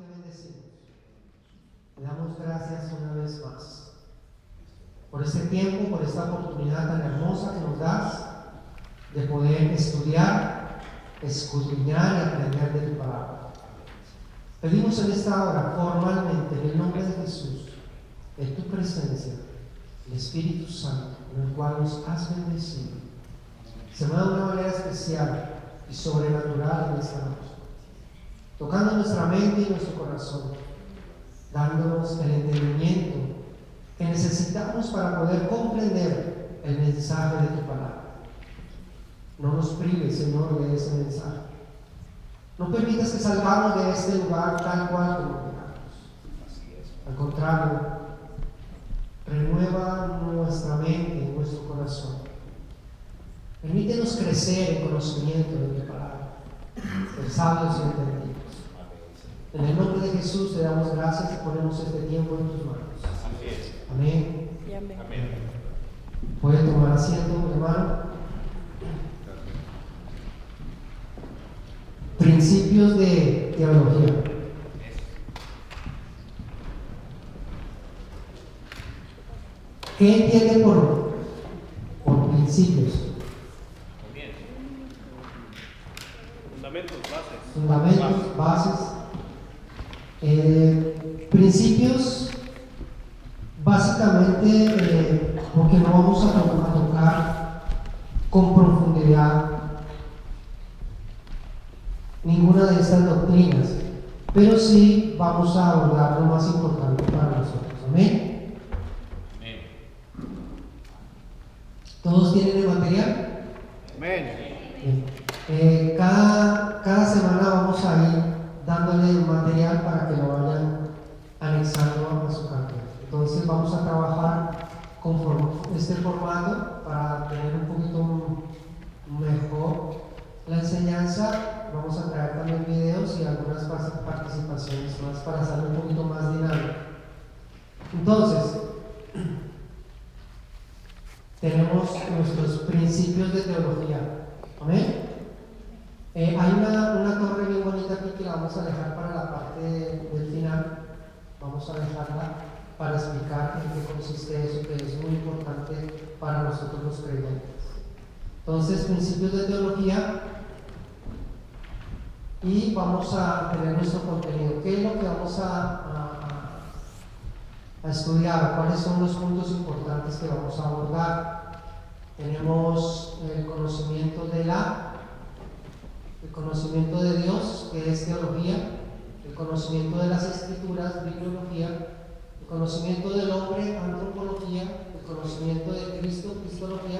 te bendecimos. Te damos gracias una vez más por este tiempo, por esta oportunidad tan hermosa que nos das de poder estudiar, escudriñar y aprender de tu palabra. Pedimos en esta hora formalmente, en el nombre de Jesús, en tu presencia, el Espíritu Santo, en el cual nos has bendecido, se mueva de una manera especial y sobrenatural en esta noche, tocando nuestra mente y nuestro corazón, dándonos el entendimiento que necesitamos para poder comprender el mensaje de tu palabra. No nos prives, Señor, de ese mensaje. No permitas que salgamos de este lugar tal cual como llegamos. Al contrario, renueva nuestra mente y nuestro corazón. Permítenos crecer en conocimiento de tu palabra, ser sabios y entendidos. En el nombre de Jesús te damos gracias y ponemos este tiempo en tus manos. Amén. Amén. Puede tomar asiento, mi hermano. Principios de teología. ¿Qué entiende por principios? Fundamentos, bases. Principios, básicamente, porque no vamos a tocar con profundidad ninguna de estas doctrinas, pero sí vamos a abordar lo más importante para nosotros. Amén. ¿Todos tienen el material? Amén. Cada semana vamos a ir dándole material para que lo vayan anexando a su carpeta. Entonces vamos a trabajar con este formato para tener un poquito mejor la enseñanza. Vamos a traer también videos y algunas participaciones más para hacerlo un poquito más dinámico. Entonces, tenemos nuestros principios de teología. ¿Amén? Hay una torre bien bonita aquí que la vamos a dejar para la parte del final. Vamos a dejarla para explicar en qué consiste eso, que es muy importante para nosotros los creyentes. Entonces, principios de teología, y vamos a tener nuestro contenido. ¿Qué es lo que vamos a estudiar? ¿Cuáles son los puntos importantes que vamos a abordar? Tenemos el conocimiento de Dios, que es teología, el conocimiento de las escrituras, bibliología, el conocimiento del hombre, antropología, el conocimiento de Cristo, cristología,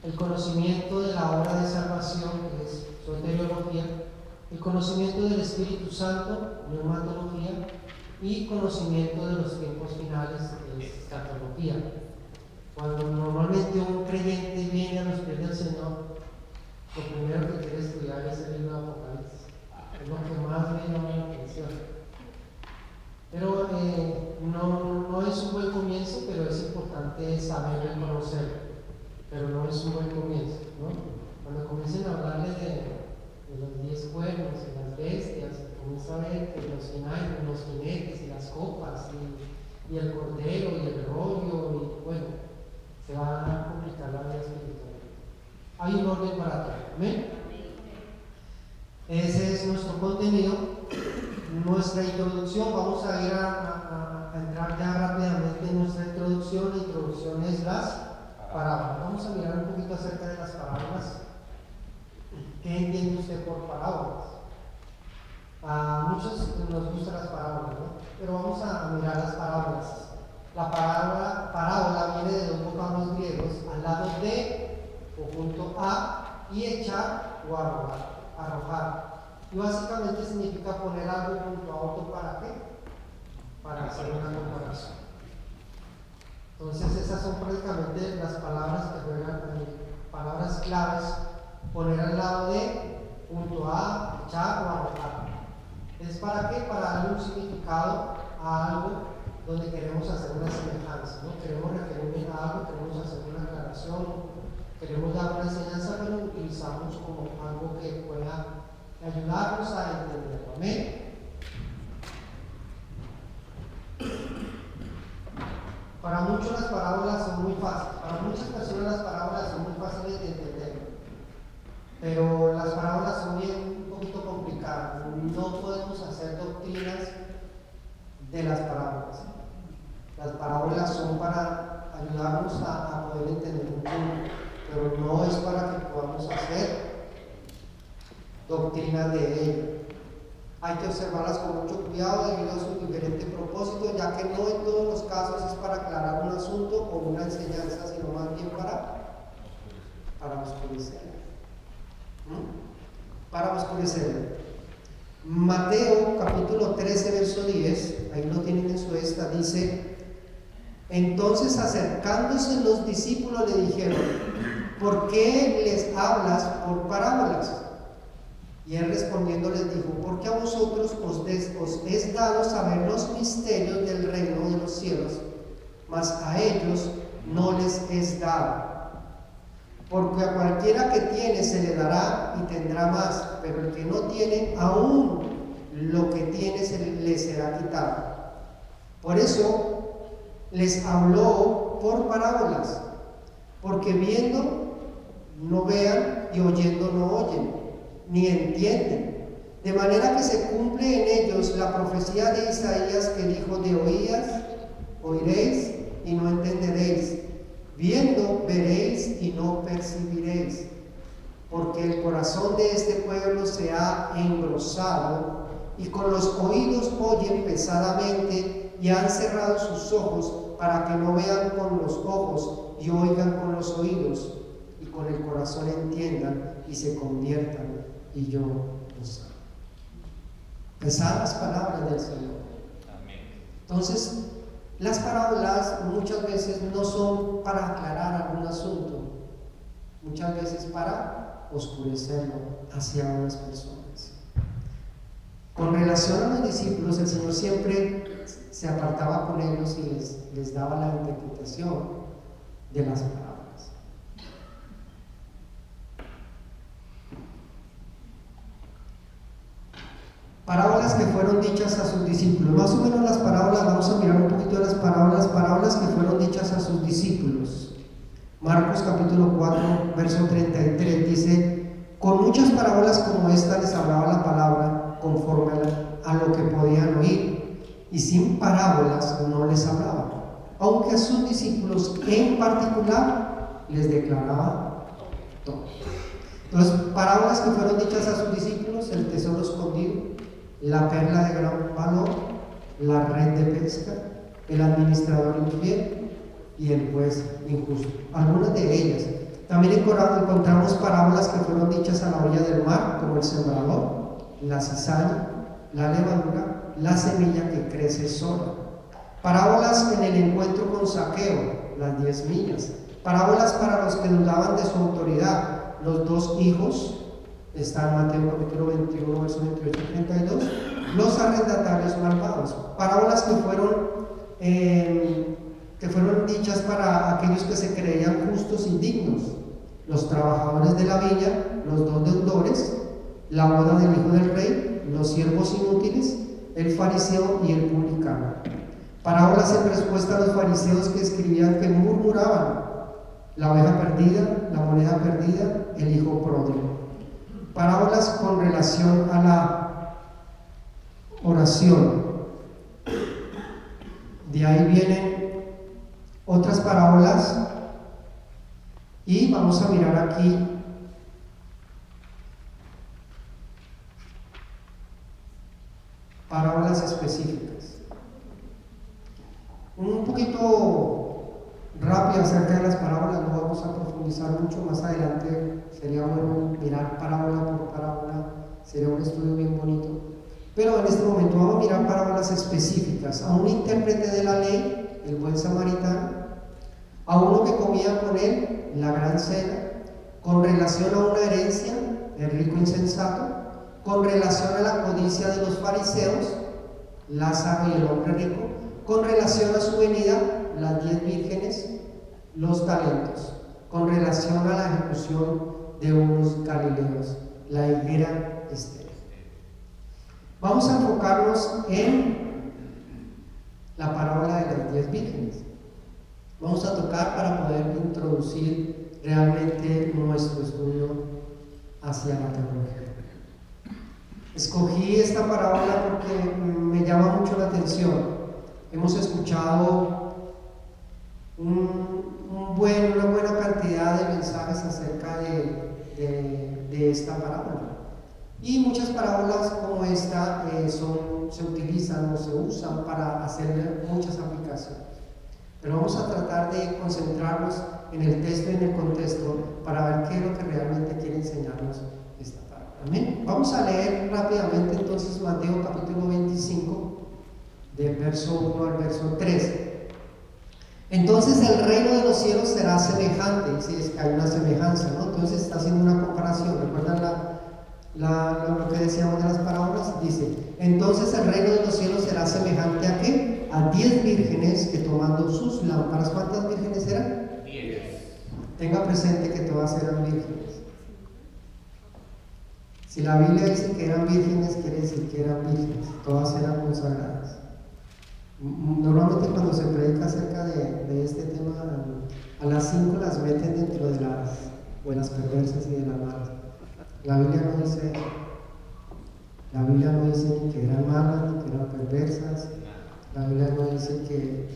el conocimiento de la obra de salvación, que es soteriología, el conocimiento del Espíritu Santo, neumatología, y conocimiento de los tiempos finales, que es escatología. Cuando normalmente un creyente viene a los pies del Señor, lo primero que quiere estudiar es el libro de Apocalipsis. Es lo que más me llama la atención. Pero no es un buen comienzo, pero es importante saber y conocerlo. Pero no es un buen comienzo, ¿no? Cuando comiencen a hablarle de los 10 cuernos y las bestias, comienza a ver que los jinetes y las copas y el cordero y el rollo, y bueno, se va a complicar la vida espiritual. Hay un orden para todo. ¿Amén? Ese es nuestro contenido, nuestra introducción. Vamos a ir a entrar ya rápidamente en nuestra introducción. La introducción es las parábolas. Vamos a mirar un poquito acerca de las parábolas. ¿Qué entiende usted por parábolas? A muchos nos gustan las parábolas, ¿no? Pero vamos a mirar las parábolas. La parábola viene de dos vocablos griegos, al lado de o junto a, y echar o arrojar. Y básicamente significa poner algo junto a otro. ¿Para qué? Para hacer una comparación. Entonces esas son prácticamente las palabras que juegan, palabras claves: poner al lado de, junto a, echar o arrojar. ¿Es para qué? Para darle un significado a algo donde queremos hacer una semejanza, ¿no? Queremos referirnos a algo, queremos hacer una aclaración, queremos dar una enseñanza, pero lo utilizamos como algo que pueda ayudarnos a entenderlo. Amén. muchas personas las parábolas son muy fáciles de entender, pero las parábolas son bien un poquito complicadas. No podemos hacer doctrinas de las parábolas. Las parábolas son para ayudarnos a poder entender un punto, pero no es para que podamos hacer doctrinas de ello. Hay que observarlas con mucho cuidado debido a su diferente propósito, ya que no en todos los casos es para aclarar un asunto o una enseñanza, sino más bien para oscurecer. Para oscurecer. Mateo capítulo 13, verso 10, ahí lo tienen en su esta, dice: entonces acercándose los discípulos le dijeron: ¿por qué les hablas por parábolas? Y él respondiendo les dijo: porque a vosotros os es dado saber los misterios del reino de los cielos, mas a ellos no les es dado. Porque a cualquiera que tiene se le dará y tendrá más, pero el que no tiene, aún lo que tiene le será quitado. Por eso les habló por parábolas, porque viendo no vean y oyendo no oyen, ni entienden, de manera que se cumple en ellos la profecía de Isaías que dijo: de oídas oiréis y no entenderéis, viendo veréis y no percibiréis, porque el corazón de este pueblo se ha engrosado y con los oídos oyen pesadamente y han cerrado sus ojos para que no vean con los ojos y oigan con los oídos y con el corazón entiendan y se conviertan y yo los sane. Pesadas palabras del Señor. Entonces, las parábolas muchas veces no son para aclarar algún asunto, muchas veces para oscurecerlo hacia unas personas. Con relación a los discípulos, el Señor siempre se apartaba con ellos y les daba la interpretación de las parábolas. Parábolas que fueron dichas a sus discípulos. Más o menos las parábolas, vamos a mirar un poquito de las parábolas que fueron dichas a sus discípulos. Marcos capítulo 4, verso 33 dice: con muchas parábolas como esta les hablaba la palabra conforme a lo que podían oír, y sin parábolas no les hablaba, aunque a sus discípulos en particular les declaraba todo. Entonces, parábolas que fueron dichas a sus discípulos: el tesoro escondido, la perla de gran valor, la red de pesca, el administrador infiel y el juez injusto. Algunas de ellas. También encontramos parábolas que fueron dichas a la orilla del mar, como el sembrador, la cizaña, la levadura, la semilla que crece sola. Parábolas en el encuentro con Zaqueo, las 10 millas. Parábolas para los que dudaban de su autoridad, los 2 hijos. Está en Mateo capítulo 21, versos 28 y 32. Los arrendatarios malvados. Parábolas que fueron dichas para aquellos que se creían justos y dignos: los trabajadores de la viña, los 2 deudores, la boda del hijo del rey, los siervos inútiles, el fariseo y el publicano. Parábolas en respuesta a los fariseos que escribían que murmuraban: la oveja perdida, la moneda perdida, el hijo pródigo. Parábolas con relación a la oración. De ahí vienen otras parábolas y vamos a mirar aquí parábolas específicas. Un poquito rápido acerca de las parábolas, no vamos a profundizar mucho. Más adelante sería bueno mirar parábola por parábola, sería un estudio bien bonito. Pero en este momento vamos a mirar parábolas específicas: a un intérprete de la ley, el buen samaritano; a uno que comía con él la gran cena; con relación a una herencia, el rico insensato; con relación a la codicia de los fariseos, Lázaro y el hombre rico; con relación a su venida, las 10 vírgenes, los talentos; con relación a la ejecución de unos galileos, la higuera estéril. Vamos a enfocarnos en la parábola de las 10 vírgenes. vamos a tocar para poder introducir realmente nuestro estudio hacia la teología. Escogí esta parábola porque me llama mucho la atención. Hemos escuchado una buena cantidad de mensajes acerca de esta parábola. Y muchas parábolas como esta se utilizan o se usan para hacer muchas aplicaciones. Pero vamos a tratar de concentrarnos en el texto y en el contexto para ver qué es lo que realmente quiere enseñarnos esta parábola. Amén. Vamos a leer rápidamente entonces Mateo capítulo 25, del verso 1 al verso 13. Entonces el reino de los cielos será semejante, si es que hay una semejanza, ¿no? Entonces está haciendo una comparación. ¿Recuerdan lo que decíamos de las parábolas? Dice, entonces el reino de los cielos será semejante ¿a qué? A 10 vírgenes que tomando sus lámparas. ¿Cuántas vírgenes eran? 10. Tenga presente que todas eran vírgenes. Si la Biblia dice que eran vírgenes, quiere decir que eran vírgenes, todas eran consagradas. Normalmente cuando se predica acerca de este tema, a las 5 las meten dentro de las buenas perversas y de las malas. La Biblia no dice ni que eran malas ni que eran perversas. La Biblia no dice que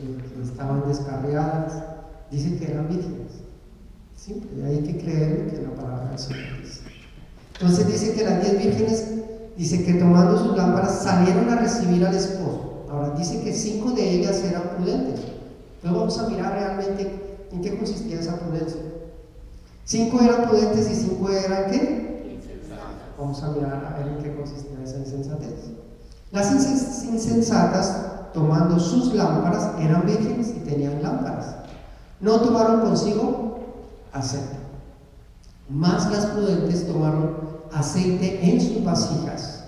estaban descarriadas, dice que eran vírgenes. Simple, hay que creer lo que la palabra del Señor dice. Entonces dice que las 10 vírgenes, dice que tomando sus lámparas salieron a recibir al esposo. Ahora dice que 5 de ellas eran prudentes. Entonces vamos a mirar realmente en qué consistía esa prudencia. 5 eran prudentes y 5 eran ¿qué? Insensatas. Vamos a mirar a ver en qué consistía esa insensatez. Las insensatas, tomando sus lámparas, eran vírgenes y tenían lámparas. No tomaron consigo aceite. Mas las prudentes tomaron aceite en sus vasijas,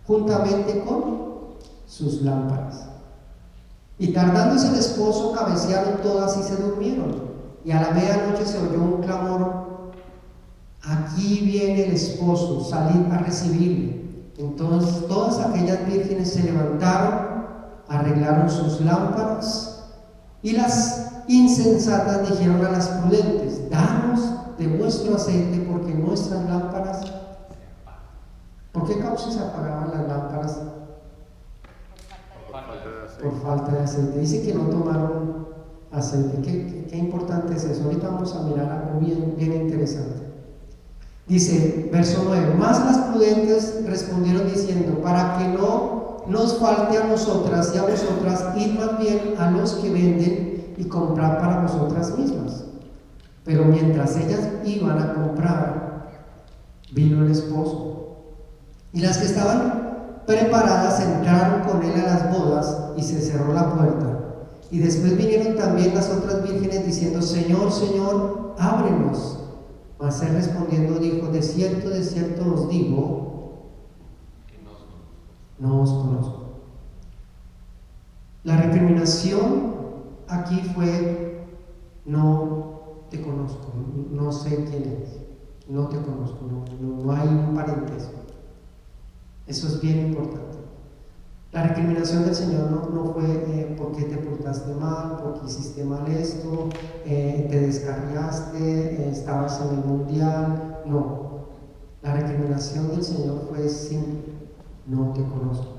juntamente con sus lámparas. Y tardándose el esposo, cabecearon todas y se durmieron. Y a la medianoche se oyó un clamor: aquí viene el esposo, salid a recibirle. Entonces todas aquellas vírgenes se levantaron, arreglaron sus lámparas, y las insensatas dijeron a las prudentes: danos de vuestro aceite, porque nuestras lámparas... ¿Por qué causa se apagaban las lámparas? Por falta de aceite. Dice que no tomaron aceite. ¿Qué importante es eso? Ahorita vamos a mirar algo bien interesante. Dice, verso 9: más las prudentes respondieron diciendo: para que no nos falte a nosotras y a vosotras, id más bien a los que venden y comprad para vosotras mismas. Pero mientras ellas iban a comprar, vino el esposo. Y las que estaban preparadas entraron con él a las bodas, y se cerró la puerta. Y después vinieron también las otras vírgenes diciendo: Señor, Señor, ábrenos. Mas él respondiendo dijo: de cierto os digo, no os conozco. La recriminación aquí fue: no te conozco, no sé quién eres, no te conozco, no hay un parentesco. Eso es bien importante. La recriminación del Señor no fue porque te portaste mal, porque hiciste mal esto, te descarriaste, estabas en el mundial. No, la recriminación del Señor fue simple: no te conozco.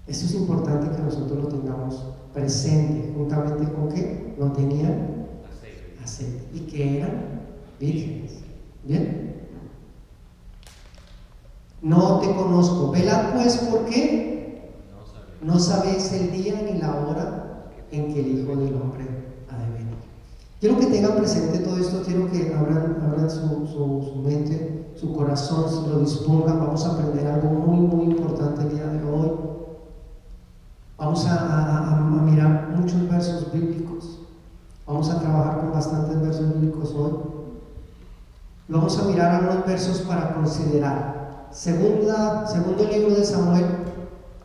Eso es importante que nosotros lo tengamos presente, juntamente con que no tenían aceite y que eran vírgenes. ¿Bien? No te conozco. Velad pues, ¿por qué? No sabéis el día ni la hora en que el Hijo del Hombre ha de venir. Quiero que tengan presente todo esto, quiero que abran su mente, su corazón, se lo dispongan. Vamos a aprender algo muy importante el día de hoy. Vamos a mirar muchos versos bíblicos. Vamos a trabajar con bastantes versos bíblicos hoy. Vamos a mirar algunos versos para considerar. Segundo libro de Samuel,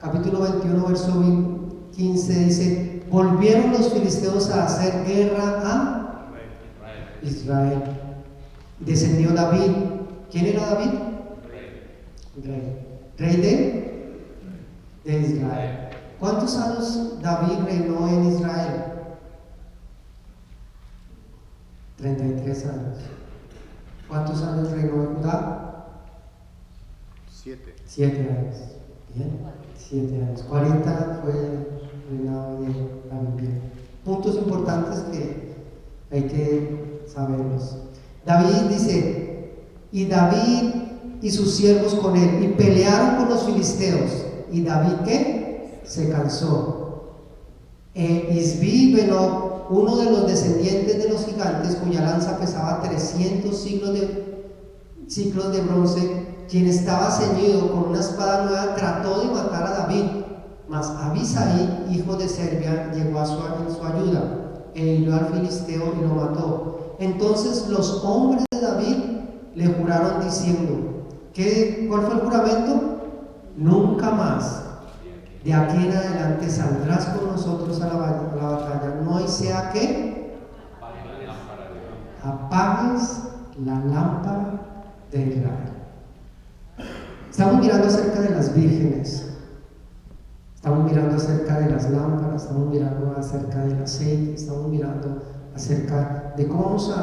capítulo 21, verso 15, dice: volvieron los filisteos a hacer guerra a Israel. Descendió David. ¿Quién era David? Rey de Israel. ¿Cuántos años David reinó en Israel? 33 años. ¿Cuántos años reinó en Judá? 7. 7 años. Bien, 7 años. 40 fue el reinado de David. Bien. Puntos importantes que hay que saberlos. David dice, y David y sus siervos con él, y pelearon con los filisteos. ¿Y David qué? Se cansó. Isbi Benob, uno de los descendientes de los gigantes, cuya lanza pesaba 300 ciclos de bronce, quien estaba ceñido con una espada nueva, trató de matar a David, mas Abisai, hijo de Serbia, llegó en su ayuda, e hirió al filisteo y lo mató. Entonces los hombres de David le juraron diciendo, ¿cuál fue el juramento? Nunca más, de aquí en adelante saldrás con nosotros a la batalla, no hay sea que apagues la lámpara de Israel. Estamos mirando acerca de las vírgenes, estamos mirando acerca de las lámparas, estamos mirando acerca del aceite, estamos mirando acerca de cómo vamos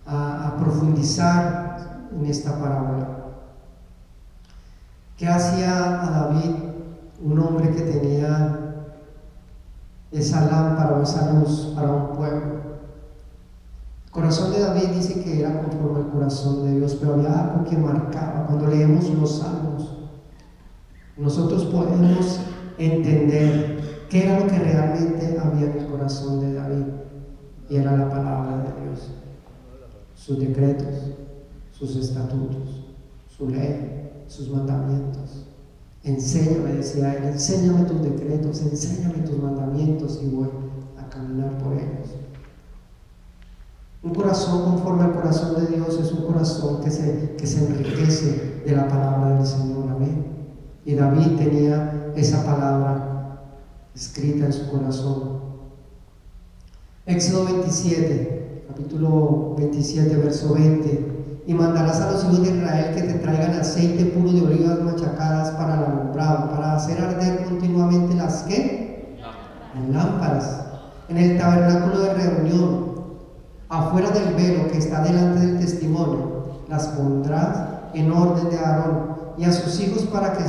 a profundizar en esta parábola. ¿Qué hacía a David, un hombre que tenía esa lámpara o esa luz para un pueblo? El corazón de David dice que era conforme al corazón de Dios, pero había algo que marcaba. Cuando leemos los salmos, nosotros podemos entender qué era lo que realmente había en el corazón de David, y era la palabra de Dios, sus decretos, sus estatutos, su ley, sus mandamientos. Enséñame, decía él, enséñame tus decretos, enséñame tus mandamientos, y voy a caminar por ellos. Un corazón conforme al corazón de Dios es un corazón que se enriquece de la palabra del Señor. Amén. Y David tenía esa palabra escrita en su corazón. Éxodo 27, capítulo 27, verso 20. Y mandarás a los hijos de Israel que te traigan aceite puro de olivas machacadas para el alumbrado, para hacer arder continuamente las ¿qué? Las lámparas en el tabernáculo de reunión, afuera del velo que está delante del testimonio. Las pondrás en orden de Aarón y a sus hijos para que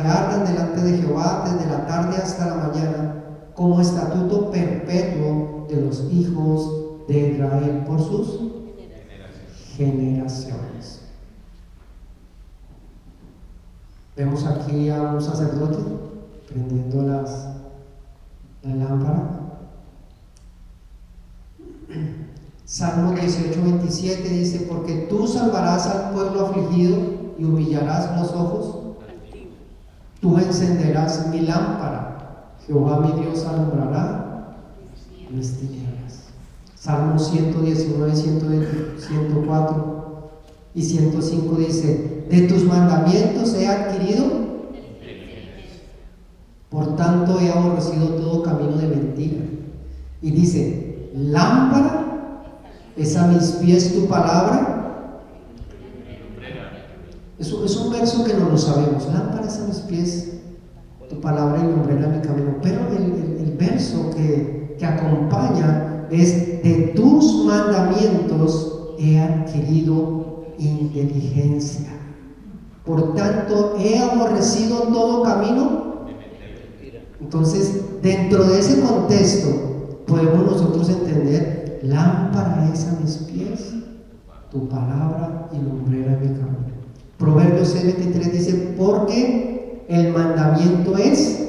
ardan delante de Jehová desde la tarde hasta la mañana, como estatuto perpetuo de los hijos de Israel por sus generaciones. Vemos aquí a un sacerdote prendiendo la lámpara. Salmo 18:27 dice, porque tú salvarás al pueblo afligido y humillarás los ojos. Tú encenderás mi lámpara, Jehová mi Dios alumbrará mis tinieblas. Salmo 119, 104 y 105 dice, de tus mandamientos he adquirido, por tanto he aborrecido todo camino de mentira. Y dice, lámpara es a mis pies tu palabra. Es un verso que no lo sabemos. Lámpara es a mis pies tu palabra y lumbrera mi camino. Pero el verso que acompaña es, de tus mandamientos he adquirido inteligencia. Por tanto, he aborrecido todo camino. Entonces, dentro de ese contexto, podemos nosotros entender, lámpara es a mis pies tu palabra y lumbrera mi camino. Proverbios 6:23 dice, porque el mandamiento es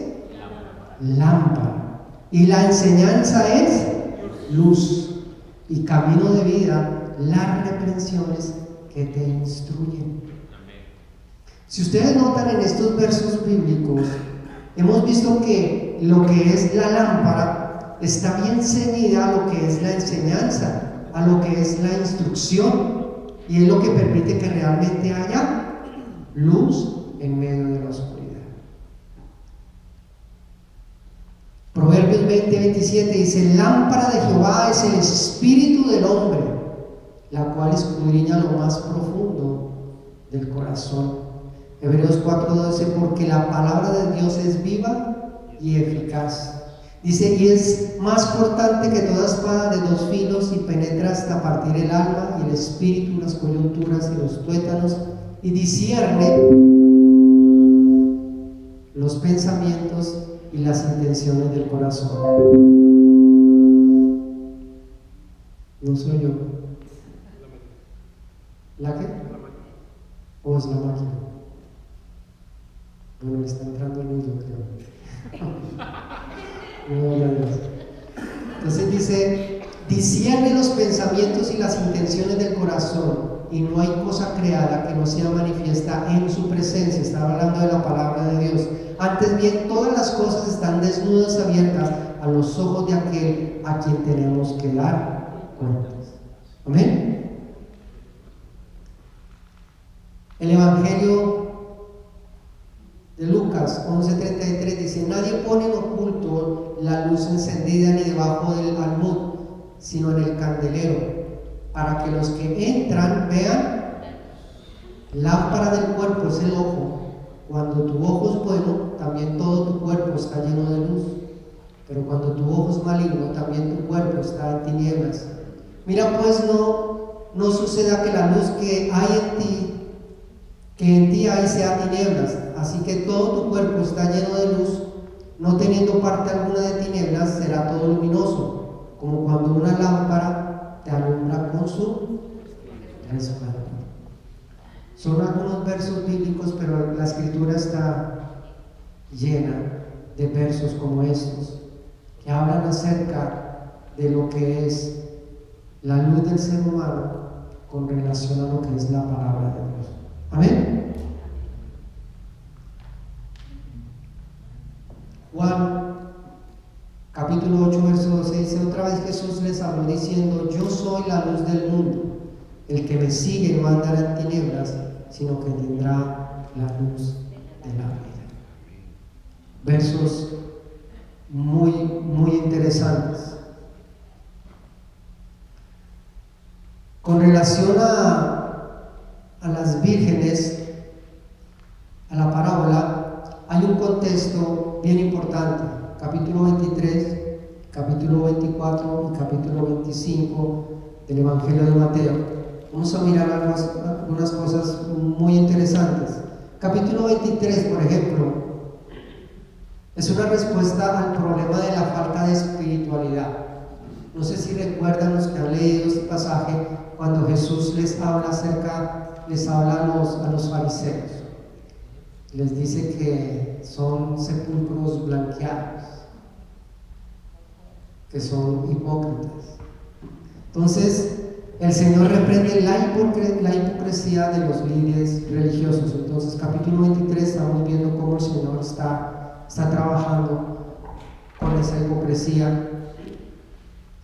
lámpara y la enseñanza es luz y camino de vida, las reprensiones que te instruyen. Si ustedes notan en estos versos bíblicos, hemos visto que lo que es la lámpara está bien ceñida a lo que es la enseñanza, a lo que es la instrucción, y es lo que permite que realmente haya luz en medio de la oscuridad. Proverbios 20:27 dice, lámpara de Jehová es el espíritu del hombre, la cual escudriña lo más profundo del corazón. Hebreos 4:12, porque la palabra de Dios es viva y eficaz, Dice, y es más cortante que toda espada de 2 filos y penetra hasta partir el alma y el espíritu, las coyunturas y los tuétanos, y discierne los pensamientos y las intenciones del corazón. No soy yo. ¿La qué? ¿O es la máquina? Bueno, me está entrando luz, yo creo. Gloria a Dios. Entonces dice, discierne los pensamientos y las intenciones del corazón, y no hay cosa creada que no sea manifiesta en su presencia. Estaba hablando de la palabra de Dios. Antes bien, todas las cosas están desnudas, abiertas a los ojos de aquel a quien tenemos que dar cuentas. Amén. El Evangelio de Lucas 11:33 dice, nadie pone en oculto la luz encendida ni debajo del almud, sino en el candelero, para que los que entran vean. Lámpara del cuerpo es el ojo. Cuando tu ojo es bueno, también todo tu cuerpo está lleno de luz. Pero cuando tu ojo es maligno, también tu cuerpo está en tinieblas. Mira pues, no suceda que la luz que en ti hay sea tinieblas. Así que todo tu cuerpo está lleno de luz, no teniendo parte alguna de tinieblas, será todo luminoso, como cuando una lámpara te alumbra con su resplandor. Son algunos versos bíblicos, pero la escritura está llena de versos como estos, que hablan acerca de lo que es la luz del ser humano con relación a lo que es la palabra de Dios. Amén. Juan capítulo 8 verso 12 dice, otra vez Jesús les habló diciendo, yo soy la luz del mundo, el que me sigue no andará en tinieblas, sino que tendrá la luz de la vida. Versos muy, muy interesantes. Con relación a las vírgenes, a la parábola, hay un contexto bien importante. Capítulo 23, capítulo 24 y capítulo 25 del Evangelio de Mateo. Vamos a mirar algunas cosas muy interesantes. Capítulo 23, por ejemplo, es una respuesta al problema de la falta de espiritualidad. No sé si recuerdan los que han leído este pasaje, cuando Jesús les habla a los fariseos. Les dice que son sepulcros blanqueados, que son hipócritas. Entonces, el Señor reprende la hipocresía de los líderes religiosos. Entonces, capítulo 23, estamos viendo cómo el Señor está trabajando con esa hipocresía.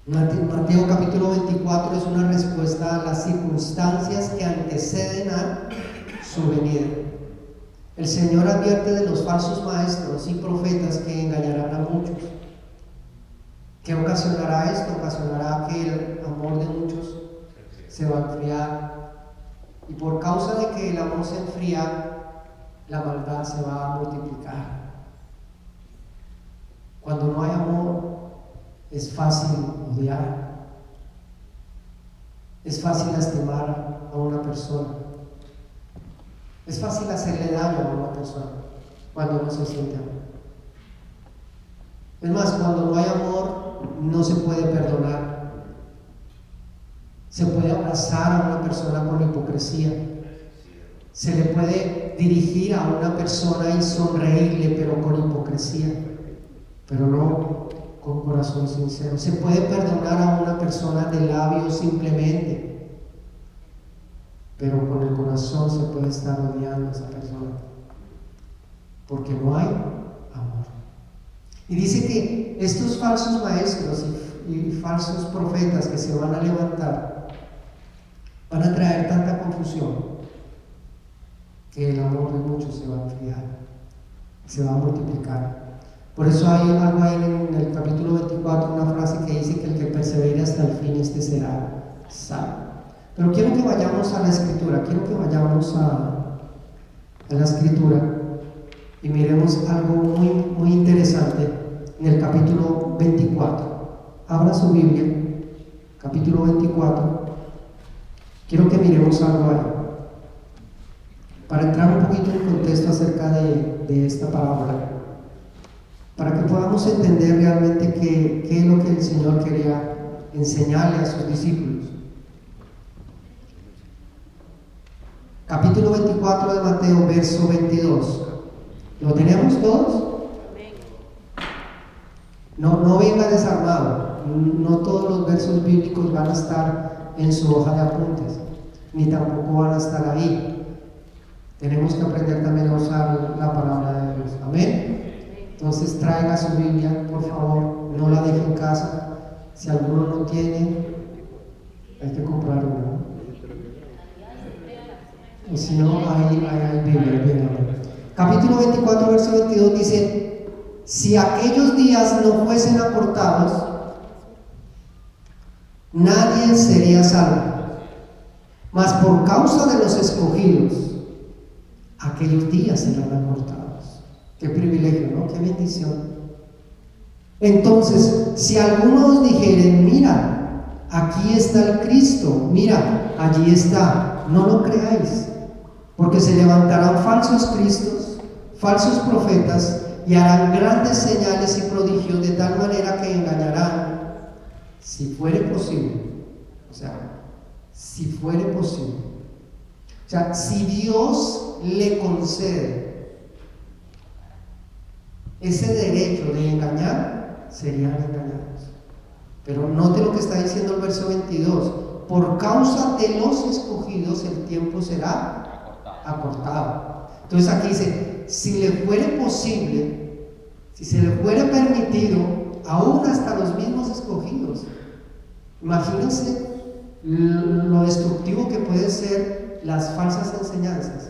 Mateo capítulo 24 es una respuesta a las circunstancias que anteceden a su venida. El Señor advierte de los falsos maestros y profetas que engañarán a muchos. ¿Qué ocasionará esto? Ocasionará que el amor de muchos se va a enfriar, y por causa de que el amor se enfría, la maldad se va a multiplicar. Cuando no hay amor, es fácil odiar, es fácil lastimar a una persona, es fácil hacerle daño a una persona cuando no se siente amor. Es más, cuando no hay amor, no se puede perdonar. Se puede abrazar a una persona con hipocresía. Se le puede dirigir a una persona y sonreírle, pero con hipocresía, pero no con corazón sincero. Se puede perdonar a una persona de labios simplemente, pero con el corazón se puede estar odiando a esa persona, porque no hay amor. Y dice que estos falsos maestros y falsos profetas que se van a levantar van a traer tanta confusión que el amor de muchos se va a enfriar, se va a multiplicar. Por eso hay algo ahí en el capítulo 24, una frase que dice que el que persevere hasta el fin, este será salvo. Pero quiero que vayamos a la Escritura, quiero que vayamos a la Escritura y miremos algo muy, muy interesante en el capítulo 24. Abra su Biblia, capítulo 24. Quiero que miremos algo ahí, para entrar un poquito en contexto acerca de esta parábola, para que podamos entender realmente qué es lo que el Señor quería enseñarle a sus discípulos. Capítulo 24 de Mateo, verso 22. ¿Lo tenemos todos? No venga desarmado. No todos los versos bíblicos van a estar en su hoja de apuntes, ni tampoco van a estar ahí. Tenemos que aprender también a usar la palabra de Dios. Amén. Entonces traiga su Biblia, por favor, no la deje en casa. Si alguno no tiene, hay que comprar una. Y si no, hay Biblia. Capítulo 24, verso 22 dice: si aquellos días no fuesen acortados, nadie sería salvo, mas por causa de los escogidos, aquellos días serán acortados. Qué privilegio, ¿no? Qué bendición. Entonces, si algunos dijeren: mira, aquí está el Cristo, mira, allí está, no lo creáis, porque se levantarán falsos cristos, falsos profetas, y harán grandes señales y prodigios, de tal manera que engañarán, si fuere posible. O sea, si fuere posible. O sea, si Dios le concede ese derecho de engañar, serían engañados. Pero note lo que está diciendo el verso 22: por causa de los escogidos el tiempo será acortado. Entonces aquí dice: si le fuere posible, si se le fuere permitido, aún hasta los mismos escogidos. Imagínense lo destructivo que pueden ser las falsas enseñanzas,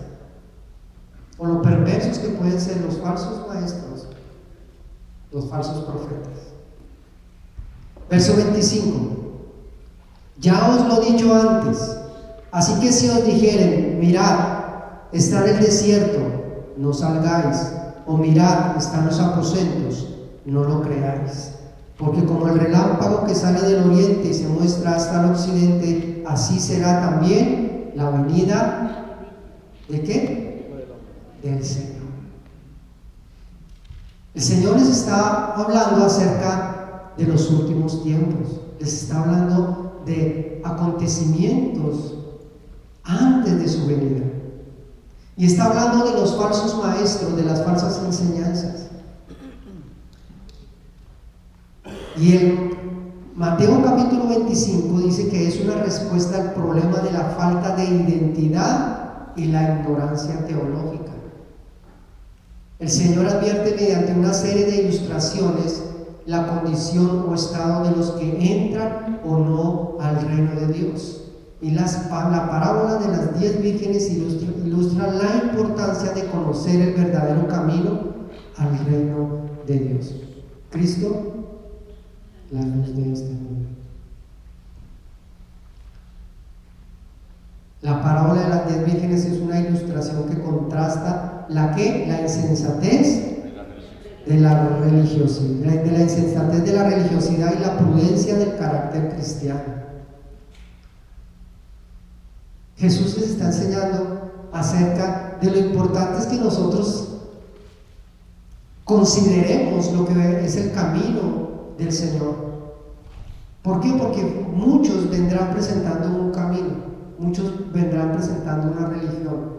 o lo perversos que pueden ser los falsos maestros, los falsos profetas. Verso 25: ya os lo he dicho antes, así que si os dijeren: mirad, está en el desierto, no salgáis, o mirad, están los aposentos, no lo creáis. Porque como el relámpago que sale del oriente y se muestra hasta el occidente, así será también la venida ¿de qué? Del Señor. El Señor les está hablando acerca de los últimos tiempos, les está hablando de acontecimientos antes de su venida. Y está hablando de los falsos maestros, de las falsas enseñanzas. Y el Mateo capítulo 25 dice que es una respuesta al problema de la falta de identidad y la ignorancia teológica. El Señor advierte mediante una serie de ilustraciones la condición o estado de los que entran o no al reino de Dios. Y la parábola de las 10 vírgenes ilustra la importancia de conocer el verdadero camino al reino de Dios. Cristo, la luz de este mundo. La parábola de las 10 vírgenes es una ilustración que contrasta la insensatez de la religiosidad, y la prudencia del carácter cristiano. Jesús les está enseñando acerca de lo importante es que nosotros consideremos lo que es el camino del Señor. ¿Por qué? Porque muchos vendrán presentando un camino, muchos vendrán presentando una religión,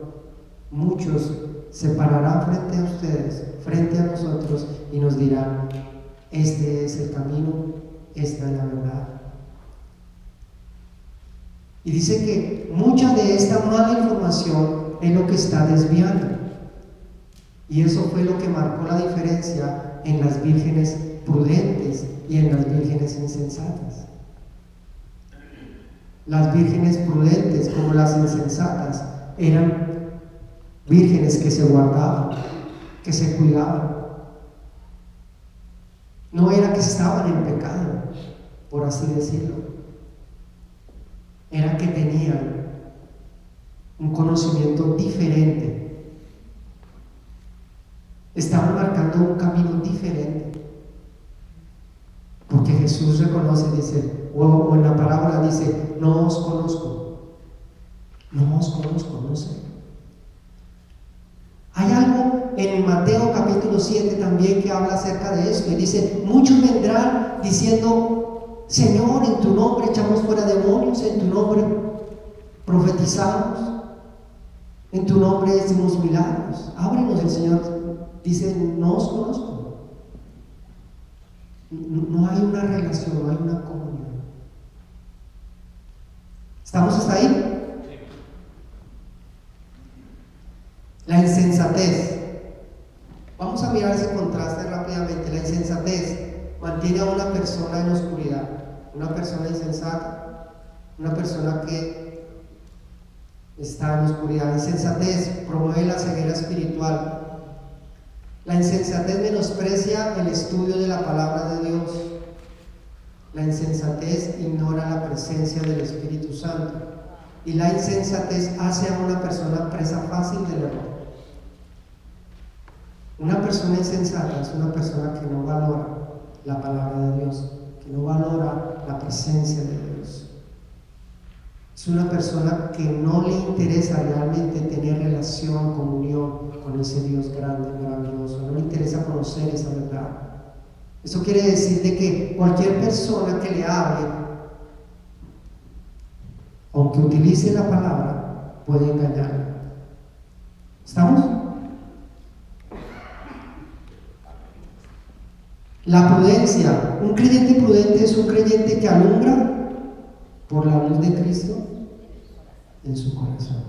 muchos se pararán frente a ustedes, frente a nosotros, y nos dirán: este es el camino, esta es la verdad. Y dice que mucha de esta mala información es lo que está desviando. Y eso fue lo que marcó la diferencia en las vírgenes prudentes y en las vírgenes insensatas. Las vírgenes prudentes, como las insensatas, eran vírgenes que se guardaban, que se cuidaban. No era que estaban en pecado, por así decirlo. Era que tenían un conocimiento diferente. Estaban marcando un camino diferente. Jesús reconoce, dice, o en la parábola dice, no os conozco, no sé. Hay algo en Mateo capítulo 7 también que habla acerca de esto y dice, muchos vendrán diciendo, Señor, en tu nombre echamos fuera demonios, en tu nombre profetizamos, en tu nombre hicimos milagros. Ábrenos, el Señor dice, no os conozco. No hay una relación, no hay una comunión. ¿Estamos hasta ahí? La insensatez. Vamos a mirar ese contraste rápidamente. La insensatez mantiene a una persona en oscuridad, una persona insensata, una persona que está en oscuridad. La insensatez promueve la ceguera espiritual. La insensatez menosprecia el estudio de la palabra de Dios. La insensatez ignora la presencia del Espíritu Santo. Y la insensatez hace a una persona presa fácil del error. Una persona insensata es una persona que no valora la palabra de Dios, que no valora la presencia de Dios. Es una persona que no le interesa realmente tener relación, comunión con ese Dios grande, maravilloso. No le interesa conocer esa verdad. Eso quiere decir de que cualquier persona que le hable, aunque utilice la palabra, puede engañarle. ¿Estamos? La prudencia. Un creyente prudente es un creyente que alumbra por la luz de Cristo en su corazón.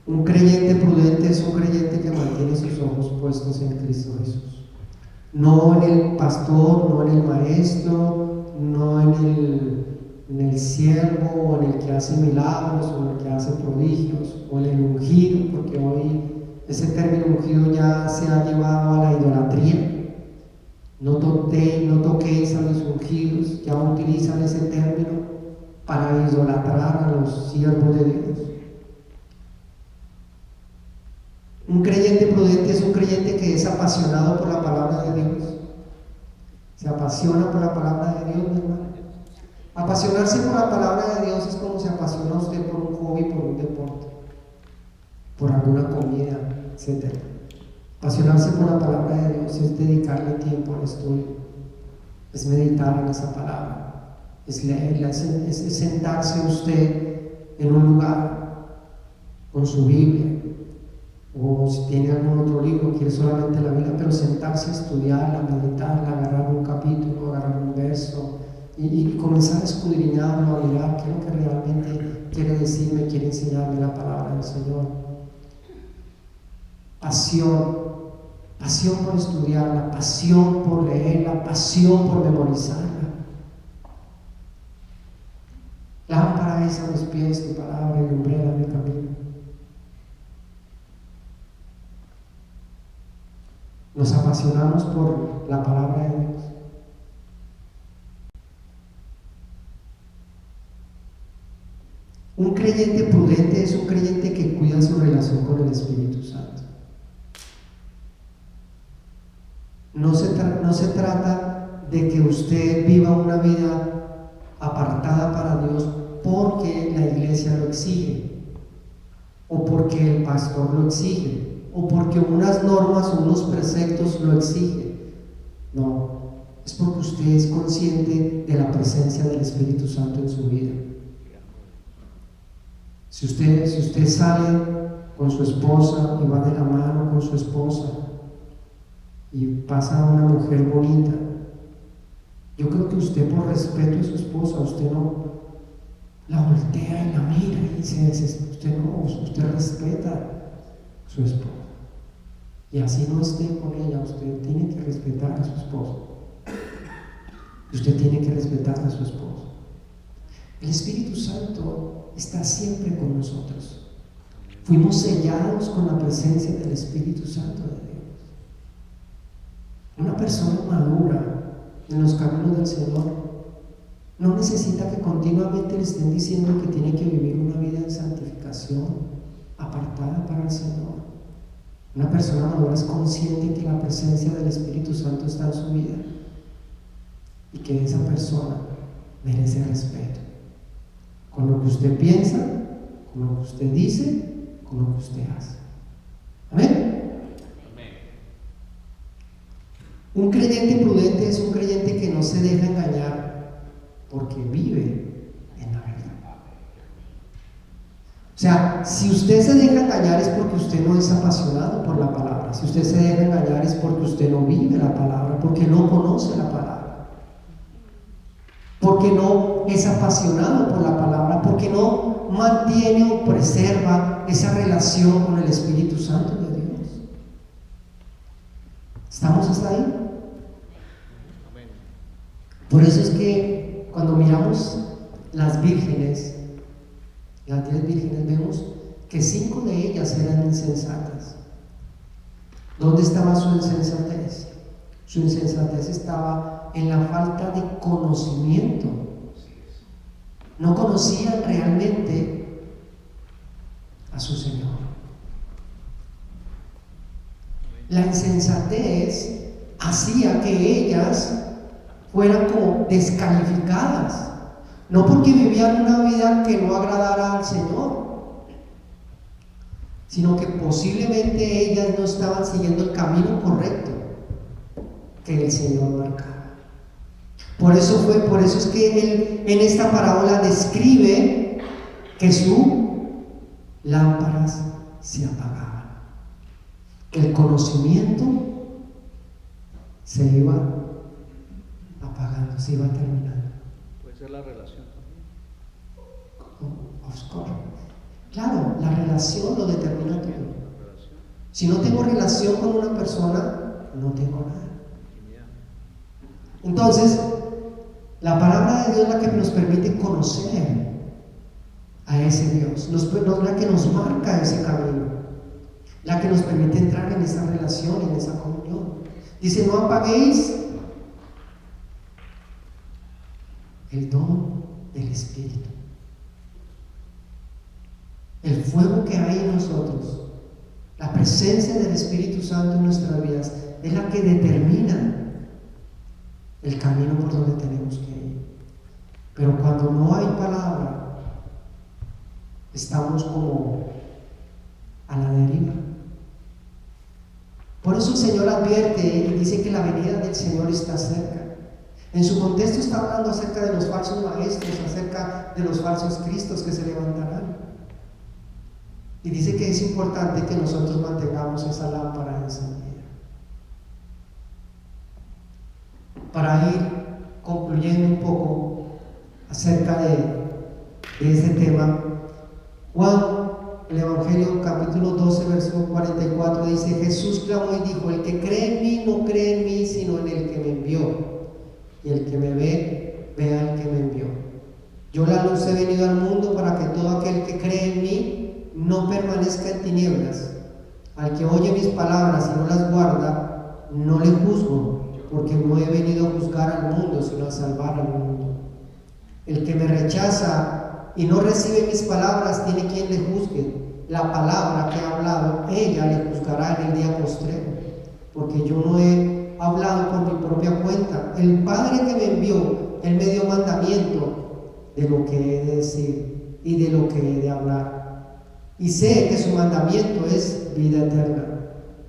Un creyente prudente es un creyente que mantiene sus ojos puestos en Cristo Jesús. No en el pastor, no en el maestro, no en el siervo, o en el que hace milagros, o en el que hace prodigios, o en el ungido, porque hoy ese término ungido ya se ha llevado a la idolatría. No toquéis a los ungidos, ya utilizan ese término para idolatrar a los siervos de Dios. Un creyente prudente es un creyente que es apasionado por la palabra de Dios. Se apasiona por la palabra de Dios, mi hermano. Apasionarse por la palabra de Dios es como se apasiona usted por un hobby, por un deporte, por alguna comida, etc. Apasionarse por la palabra de Dios es dedicarle tiempo al estudio, es meditar en esa palabra, es leerla, es sentarse usted en un lugar con su Biblia, o si tiene algún otro libro, quiere solamente la Biblia, pero sentarse a estudiarla, meditarla, agarrar un capítulo, agarrar un verso y comenzar a escudriñarlo, a mirar qué es lo que realmente quiere decirme, quiere enseñarme la palabra del Señor. Pasión por estudiarla, pasión por leerla, pasión por memorizarla. Lámpara es a mis pies tu palabra y lumbrera mi camino. Nos apasionamos por la palabra de Dios. Un creyente prudente es un creyente que cuida su relación con el Espíritu Santo. No se trata de que usted viva una vida apartada para Dios porque la iglesia lo exige, o porque el pastor lo exige, o porque unas normas o unos preceptos lo exigen. No, es porque usted es consciente de la presencia del Espíritu Santo en su vida. Si usted sale con su esposa y va de la mano con su esposa y pasa una mujer bonita, yo creo que usted, por respeto a su esposa, usted no la voltea y la mira y dice, usted respeta a su esposa. Y así no esté con ella, usted tiene que respetar a su esposo. Usted tiene que respetar a su esposo. El Espíritu Santo está siempre con nosotros. Fuimos sellados con la presencia del Espíritu Santo de Dios. Una persona madura en los caminos del Señor no necesita que continuamente le estén diciendo que tiene que vivir una vida en santificación, apartada para el Señor. Una persona madura es consciente que la presencia del Espíritu Santo está en su vida y que esa persona merece respeto. Con lo que usted piensa, con lo que usted dice, con lo que usted hace. Amén. Un creyente prudente es un creyente que no se deja engañar porque vive en la verdad. O sea, si usted se deja engañar es porque usted no es apasionado por la palabra. Si usted se deja engañar es porque usted no vive la palabra, porque no conoce la palabra, porque no es apasionado por la palabra, porque no mantiene o preserva esa relación con el Espíritu Santo de Dios. ¿Estamos hasta ahí? Por eso es que cuando miramos las vírgenes, las 10 vírgenes, vemos que 5 de ellas eran insensatas. ¿Dónde estaba su insensatez? Su insensatez estaba en la falta de conocimiento. No conocían realmente a su Señor. La insensatez hacía que ellas fueran como descalificadas, no porque vivían una vida que no agradara al Señor, sino que posiblemente ellas no estaban siguiendo el camino correcto que el Señor marcaba. Por eso es que Él en esta parábola describe que sus lámparas se apagaban, que el conocimiento se iba apagando, se iba terminando. Puede ser la relación también. Claro, la relación lo determina todo. Si no tengo relación con una persona, no tengo nada. Entonces, la palabra de Dios es la que nos permite conocer a ese Dios, la que nos marca ese camino, la que nos permite entrar en esa relación, en esa comunión. Dice: no apaguéis el don del Espíritu. El fuego que hay en nosotros, la presencia del Espíritu Santo en nuestras vidas, es la que determina el camino por donde tenemos que ir. Pero cuando no hay palabra, estamos como a la deriva. Por eso el Señor advierte y dice que la venida del Señor está cerca. En su contexto está hablando acerca de los falsos maestros, acerca de los falsos cristos que se levantarán. Y dice que es importante que nosotros mantengamos esa lámpara encendida. Para ir concluyendo un poco acerca de este tema, Juan, el Evangelio capítulo 12, versículo 44, dice: Jesús clamó y dijo: el que cree en mí no cree en mí, sino en el que me envió. Y el que me ve, ve al que me envió. Yo la luz he venido al mundo para que todo aquel que cree en mí no permanezca en tinieblas. Al que oye mis palabras y no las guarda, no le juzgo, porque no he venido a juzgar al mundo, sino a salvar al mundo. El que me rechaza y no recibe mis palabras tiene quien le juzgue. La palabra que ha hablado, ella le juzgará en el día postrero, porque yo no he hablado por mi propia cuenta. El Padre que me envió, Él me dio mandamiento de lo que he de decir y de lo que he de hablar. Y sé que su mandamiento es vida eterna.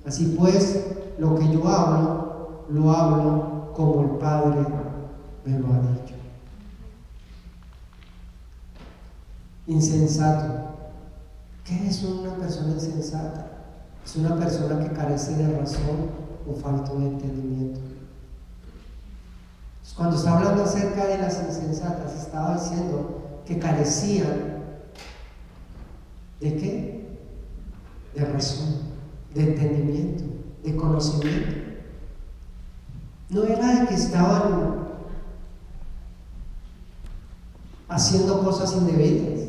Así pues, lo que yo hablo, lo hablo como el Padre me lo ha dicho. Insensato. ¿Qué es una persona insensata? Es una persona que carece de razón o falta de entendimiento. Cuando está hablando acerca de las insensatas, estaba diciendo que carecían ¿de qué? De razón, de entendimiento, de conocimiento. No era de que estaban haciendo cosas indebidas,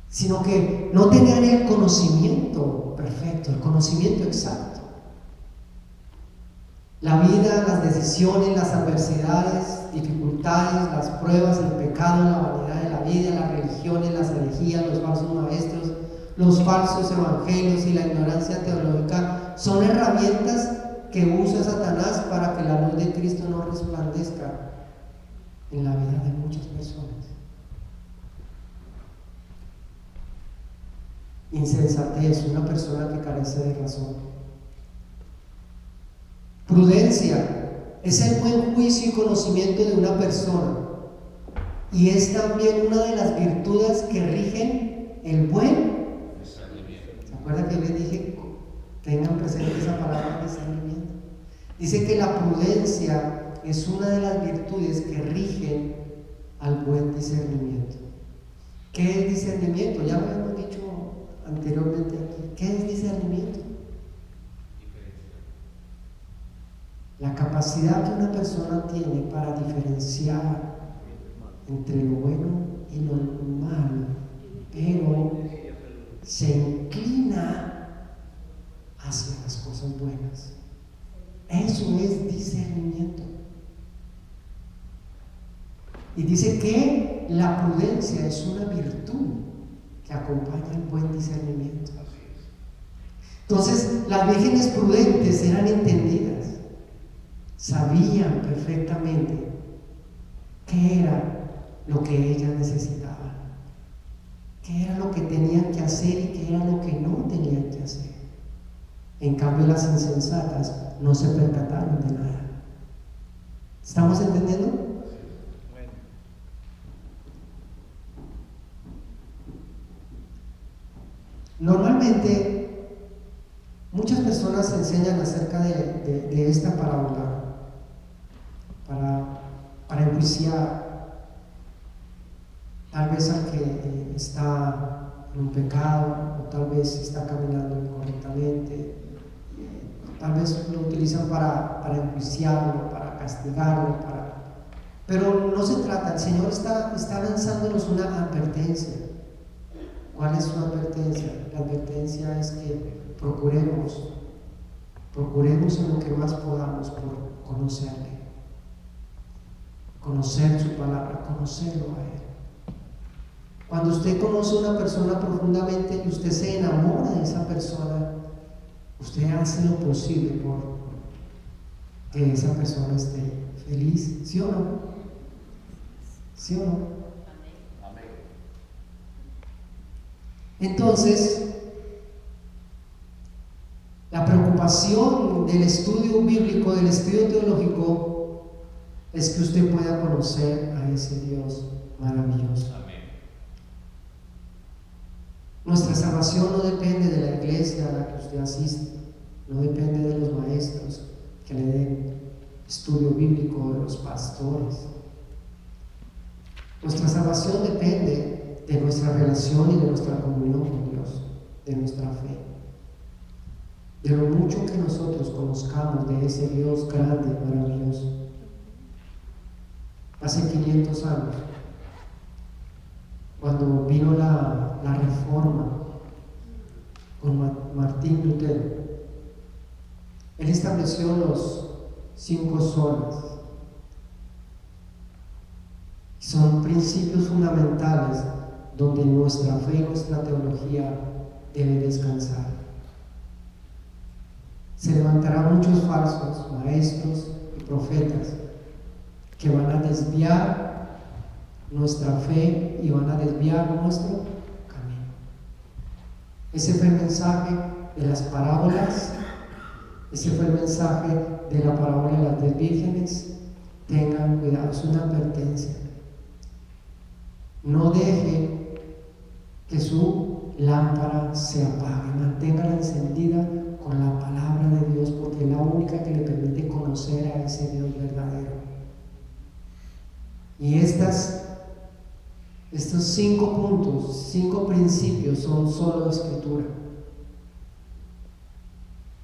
sino que no tenían el conocimiento perfecto, el conocimiento exacto. La vida, las decisiones, las adversidades, dificultades, las pruebas, el pecado, la vanidad de la vida, las religiones, las herejías, los falsos maestros, los falsos evangelios y la ignorancia teológica son herramientas que usa Satanás para que la luz de Cristo no resplandezca en la vida de muchas personas. Insensatez, una persona que carece de razón. Prudencia es el buen juicio y conocimiento de una persona, y es también una de las virtudes que rigen el buen discernimiento. ¿Se acuerdan que les dije? Tengan presente esa palabra, discernimiento. Dice que la prudencia es una de las virtudes que rigen al buen discernimiento. ¿Qué es discernimiento? Ya lo hemos dicho anteriormente aquí. ¿Qué es discernimiento? La capacidad que una persona tiene para diferenciar entre lo bueno y lo malo, pero se inclina hacia las cosas buenas. Eso es discernimiento. Y dice que la prudencia es una virtud que acompaña el buen discernimiento. Entonces, las vírgenes prudentes eran entendidas, sabían perfectamente qué era lo que ellas necesitaban, qué era lo que tenían que hacer y qué era lo que no tenían que hacer. En cambio, las insensatas no se percataron de nada. ¿Estamos entendiendo? Normalmente, muchas personas enseñan acerca de esta parábola para enjuiciar tal vez al que está en un pecado, o tal vez está caminando incorrectamente. Tal vez lo utilizan para enjuiciarlo, para castigarlo, pero no se trata. El Señor está lanzándonos una advertencia. ¿Cuál es su advertencia? La advertencia es que procuremos en lo que más podamos por conocerle, conocer su palabra, conocerlo a Él. Cuando usted conoce a una persona profundamente y usted se enamora de esa persona, usted hace lo posible por que esa persona esté feliz, ¿sí o no? ¿Sí o no? Entonces, la preocupación del estudio bíblico, del estudio teológico, es que usted pueda conocer a ese Dios maravilloso. Amén. Nuestra salvación no depende de la iglesia a la que usted asiste, no depende de los maestros que le den estudio bíblico, de los pastores. Nuestra salvación depende de nuestra relación y de nuestra comunión con Dios, de nuestra fe, de lo mucho que nosotros conozcamos de ese Dios grande, maravilloso. Hace 500 años, cuando vino la reforma con Martín Lutero, él estableció los 5 solas. Son principios fundamentales donde nuestra fe y nuestra teología debe descansar. Se levantarán muchos falsos maestros y profetas que van a desviar nuestra fe y van a desviar nuestro camino. Ese fue el mensaje de las parábolas, ese fue el mensaje de la parábola de las 10 vírgenes. Tengan cuidado, es una advertencia. No deje que su lámpara se apague, manténgala encendida con la palabra de Dios, porque es la única que le permite conocer a ese Dios verdadero. Y estos 5 puntos, 5 principios son solo escritura,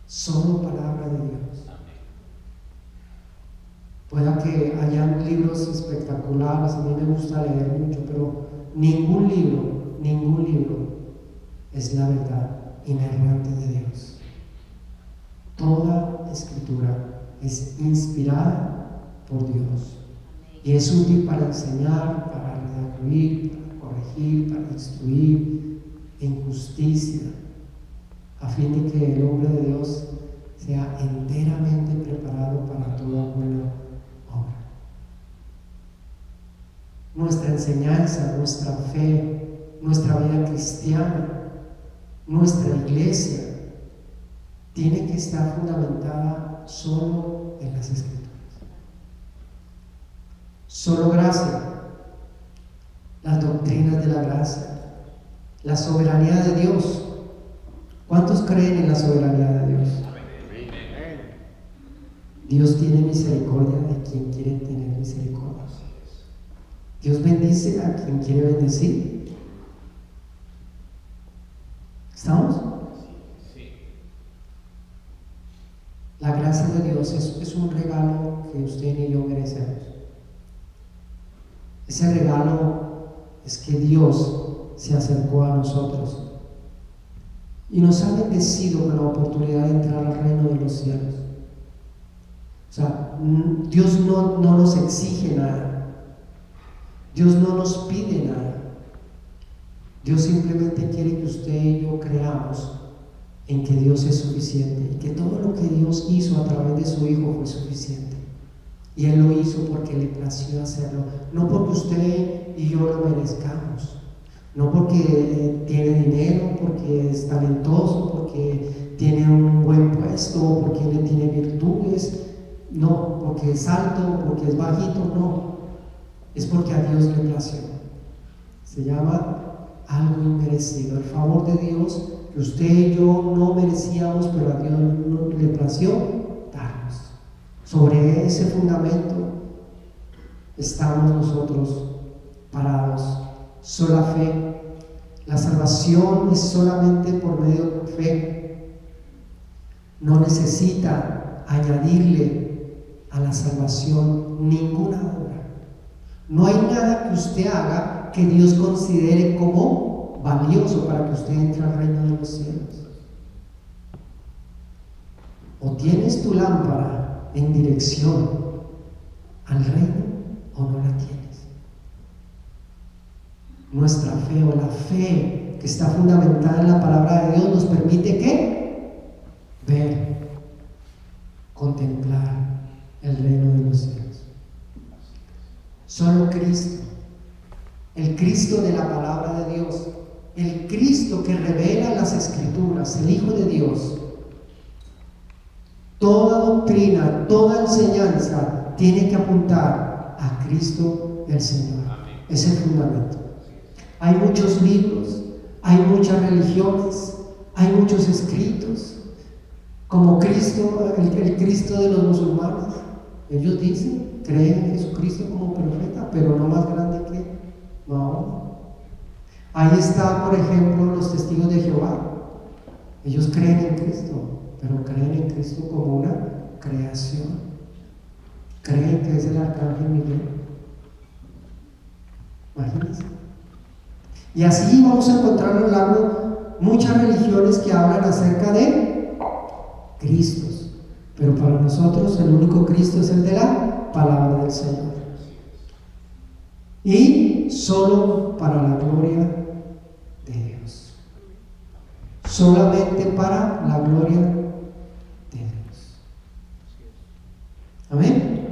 solo palabra de Dios. Pueda que hayan libros espectaculares, a mí me gusta leer mucho, pero ningún libro es la verdad inerrante de Dios. Toda escritura es inspirada por Dios y es útil para enseñar, para redarguir, para corregir, para instruir, en justicia, a fin de que el hombre de Dios sea enteramente preparado para toda buena obra. Nuestra enseñanza, nuestra fe, nuestra vida cristiana, nuestra iglesia tiene que estar fundamentada solo en las Escrituras. Solo gracia, las doctrinas de la gracia, la soberanía de Dios. ¿Cuántos creen en la soberanía de Dios? Dios tiene misericordia de quien quiere tener misericordia. Dios bendice a quien quiere bendecir. ¿Estamos? La gracia de Dios es un regalo que usted y yo merecemos. Ese regalo es que Dios se acercó a nosotros y nos ha bendecido con la oportunidad de entrar al reino de los cielos. O sea, Dios no nos exige nada, Dios no nos pide nada. Dios simplemente quiere que usted y yo creamos en que Dios es suficiente y que todo lo que Dios hizo a través de su Hijo fue suficiente. Y Él lo hizo porque le plació hacerlo, no porque usted y yo lo merezcamos, no porque tiene dinero, porque es talentoso, porque tiene un buen puesto, porque Él tiene virtudes, no, porque es alto, porque es bajito, no, es porque a Dios le plació. Se llama algo inmerecido, el favor de Dios que usted y yo no merecíamos, pero a Dios no le plació darnos. Sobre ese fundamento estamos nosotros parados. Sola fe. La salvación es solamente por medio de fe. No necesita añadirle a la salvación ninguna obra. No hay nada que usted haga que Dios considere como valioso para que usted entre al reino de los cielos. O tienes tu lámpara en dirección al reino o no la tienes. Nuestra fe o la fe que está fundamentada en la palabra de Dios nos permite ¿qué? Ver, contemplar el reino de los cielos. Solo Cristo, el Cristo de la palabra de Dios, el Cristo que revela las Escrituras, el Hijo de Dios. Toda doctrina, toda enseñanza tiene que apuntar a Cristo el Señor. Es el fundamento. Hay muchos libros, hay muchas religiones, hay muchos escritos, como Cristo, el Cristo de los musulmanes. Ellos dicen, creen en Jesucristo como profeta, pero no más grande que Mahoma. Ahí está, por ejemplo, los testigos de Jehová. Ellos creen en Cristo, pero creen en Cristo como una creación. Creen que es el arcángel Miguel. Imagínense. Y así vamos a encontrar a lo largo muchas religiones que hablan acerca de Cristos, pero para nosotros el único Cristo es el de la palabra del Señor, y solo para la gloria de Dios, solamente para la gloria de Dios. Amén.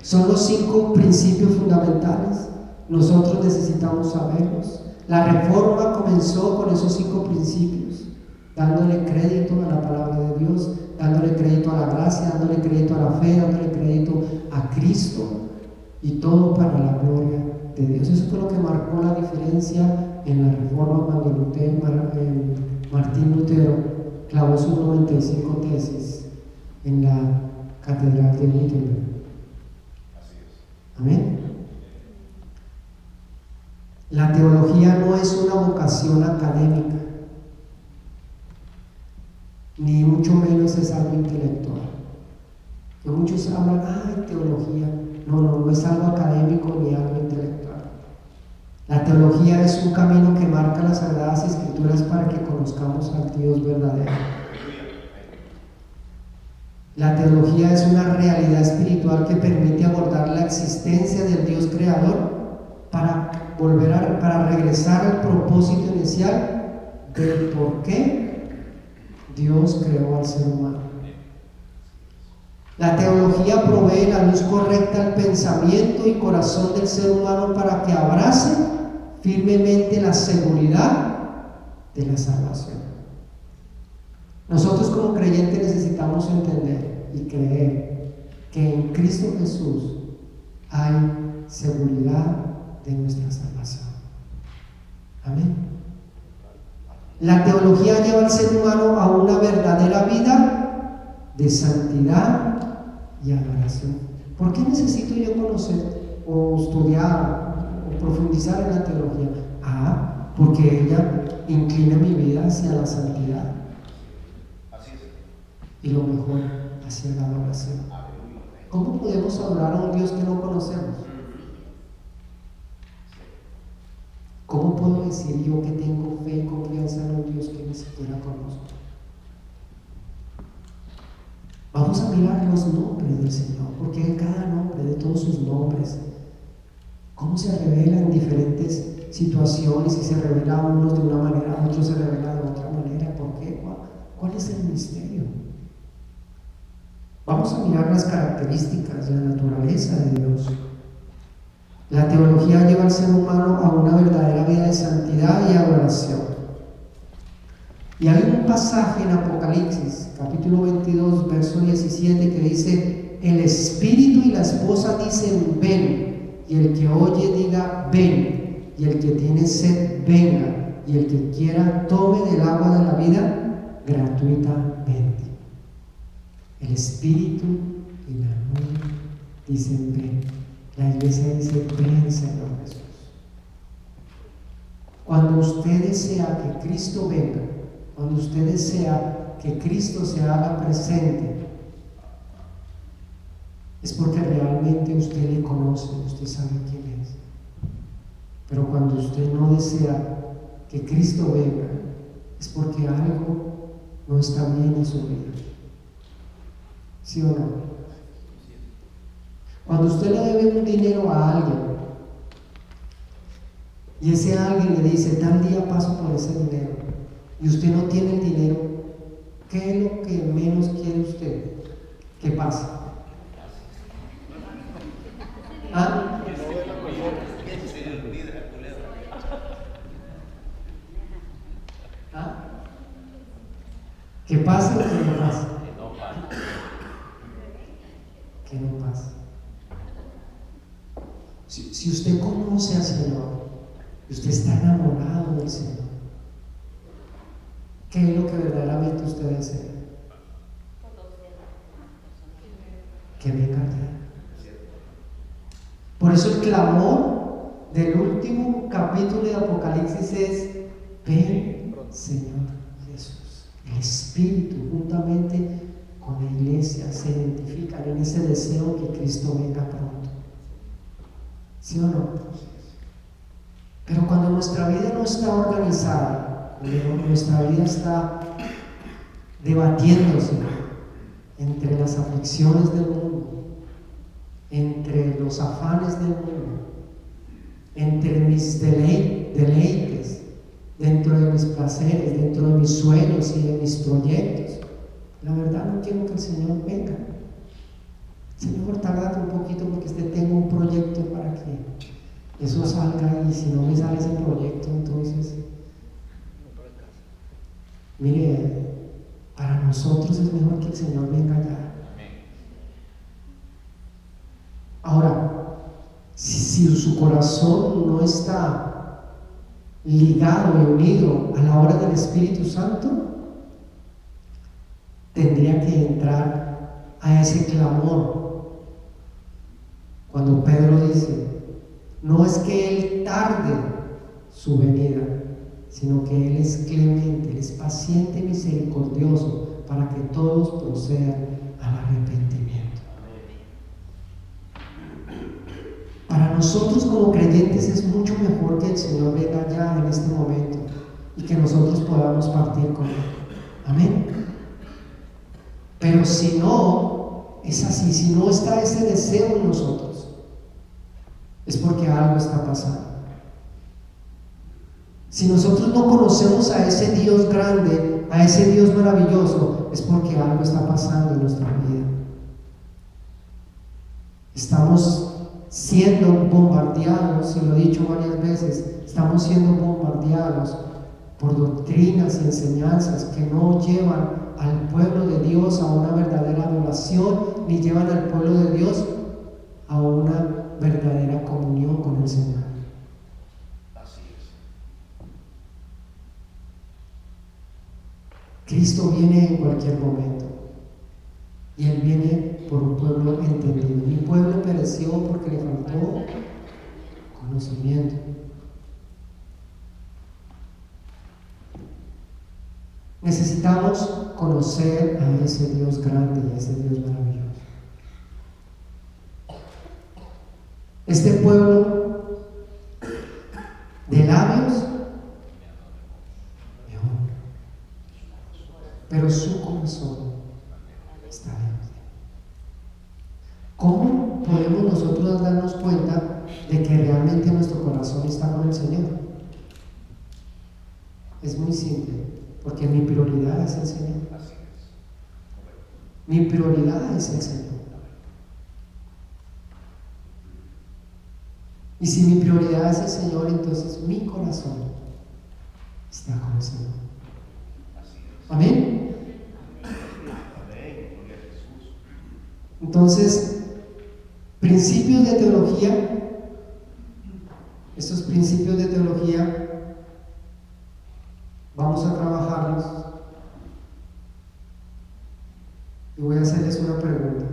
Son los 5 principios fundamentales. Nosotros necesitamos saberlos. La reforma comenzó con esos 5 principios, dándole crédito a la palabra de Dios, dándole crédito a la gracia, dándole crédito a la fe, dándole crédito a Cristo, y todo para la gloria de Dios. Eso fue lo que marcó la diferencia en la reforma cuando Martín Lutero clavó sus 95 tesis en la catedral de Wittenberg. Amén. La teología no es una vocación académica, ni mucho menos es algo intelectual. Que muchos hablan, teología. No es algo académico ni algo intelectual. La teología es un camino que marca las Sagradas Escrituras para que conozcamos al Dios verdadero. La teología es una realidad espiritual que permite abordar la existencia del Dios creador para regresar al propósito inicial del por qué Dios creó al ser humano. La teología provee la luz correcta al pensamiento y corazón del ser humano para que abrace firmemente la seguridad de la salvación. Nosotros como creyentes necesitamos entender y creer que en Cristo Jesús hay seguridad de nuestra salvación. Amén. La teología lleva al ser humano a una verdadera vida de santidad y adoración. ¿Por qué necesito yo conocer o estudiar o profundizar en la teología? Porque ella inclina mi vida hacia la santidad. Y lo mejor, hacia la adoración. ¿Cómo podemos adorar a un Dios que no conocemos? ¿Cómo puedo decir yo que tengo fe y confianza en un Dios que ni siquiera conozco? Vamos a mirar los nombres del Señor, porque en cada nombre, de todos sus nombres, cómo se revela en diferentes situaciones, y se revela a unos de una manera, a otros se revela de otra manera. ¿Por qué? ¿Cuál es el misterio? Vamos a mirar las características de la naturaleza de Dios. La teología lleva al ser humano a una verdadera vida de santidad y adoración. Y hay un pasaje en Apocalipsis, capítulo 22, verso 17, que dice: el espíritu y la esposa dicen ven, y el que oye diga ven, y el que tiene sed venga, y el que quiera tome del agua de la vida gratuitamente. El espíritu y la novia dicen ven. La iglesia dice ven, Señor Jesús. Cuando usted desea que Cristo venga, cuando usted desea que Cristo se haga presente, es porque realmente usted le conoce, usted sabe quién es. Pero cuando usted no desea que Cristo venga, es porque algo no está bien en su vida. ¿Sí o no? Cuando usted le debe un dinero a alguien y ese alguien le dice tal día paso por ese dinero y usted no tiene el dinero, ¿qué es lo que menos quiere usted que pase? ¿Ah? ¿Ah? ¿Que pase o que no pase? Que no pase. Si usted conoce al Señor y usted está enamorado del Señor, ¿qué es lo que verdaderamente usted desea? Que venga ya. Por eso el clamor del último capítulo de Apocalipsis es: ven, Señor Jesús. El Espíritu juntamente con la iglesia se identifican en ese deseo que Cristo venga pronto. ¿Sí o no? Pero cuando nuestra vida no está organizada, cuando nuestra vida está debatiéndose entre las aflicciones del mundo, entre los afanes del mundo, entre mis deleites, dentro de mis placeres, dentro de mis sueños y de mis proyectos, la verdad no quiero que el Señor venga. Señor, tárdate un poquito porque tengo un proyecto para que eso salga, y si no me sale ese proyecto, entonces mire, para nosotros es mejor que el Señor venga ya. Ahora, si su corazón no está ligado y unido a la obra del Espíritu Santo, tendría que entrar a ese clamor. Cuando Pedro dice: no es que Él tarde su venida, sino que Él es clemente, Él es paciente y misericordioso para que todos procedan al arrepentimiento. Para nosotros como creyentes es mucho mejor que el Señor venga ya en este momento y que nosotros podamos partir con Él. Amén. Pero si no es así, si no está ese deseo en nosotros, es porque algo está pasando. Si nosotros no conocemos a ese Dios grande, a ese Dios maravilloso, es porque algo está pasando en nuestra vida. Estamos siendo bombardeados, y lo he dicho varias veces, estamos siendo bombardeados por doctrinas y enseñanzas que no llevan al pueblo de Dios a una verdadera adoración, ni llevan al pueblo de Dios a una verdadera comunión con el Señor. Así es. Cristo viene en cualquier momento, y Él viene por un pueblo entendido. Mi pueblo pereció porque le faltó conocimiento. Necesitamos conocer a ese Dios grande y a ese Dios maravilloso. Este pueblo de labios me honra, pero su corazón está lejos de Él. ¿Cómo podemos nosotros darnos cuenta de que realmente nuestro corazón está con el Señor? Es muy simple, porque mi prioridad es el Señor. Así es. Correcto. Mi prioridad es el Señor. Y si mi prioridad es el Señor, entonces mi corazón está con el Señor. Así es. Amén. Amén. Gloria a Jesús. Entonces, principios de teología, estos principios de teología, vamos a trabajarlos y voy a hacerles una pregunta.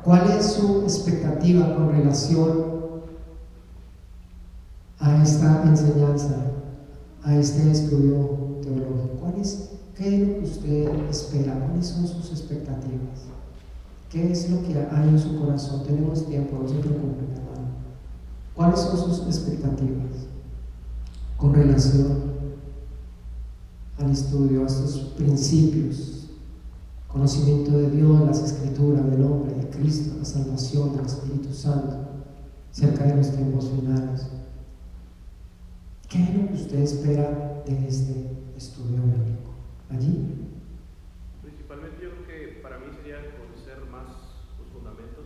¿Cuál es su expectativa con relación a esta enseñanza, a este estudio teológico? ¿Qué es lo que usted espera? ¿Cuáles son sus expectativas? ¿Qué es lo que hay en su corazón? Tenemos tiempo, no se preocupen, hermano. ¿Cuáles son sus expectativas con relación al estudio, a estos principios? Conocimiento de Dios, las Escrituras, del hombre, de Cristo, la salvación, del Espíritu Santo, cerca de los tiempos finales. ¿Qué es lo que usted espera de este estudio bíblico? Allí. Principalmente yo creo que para mí sería conocer más los fundamentos,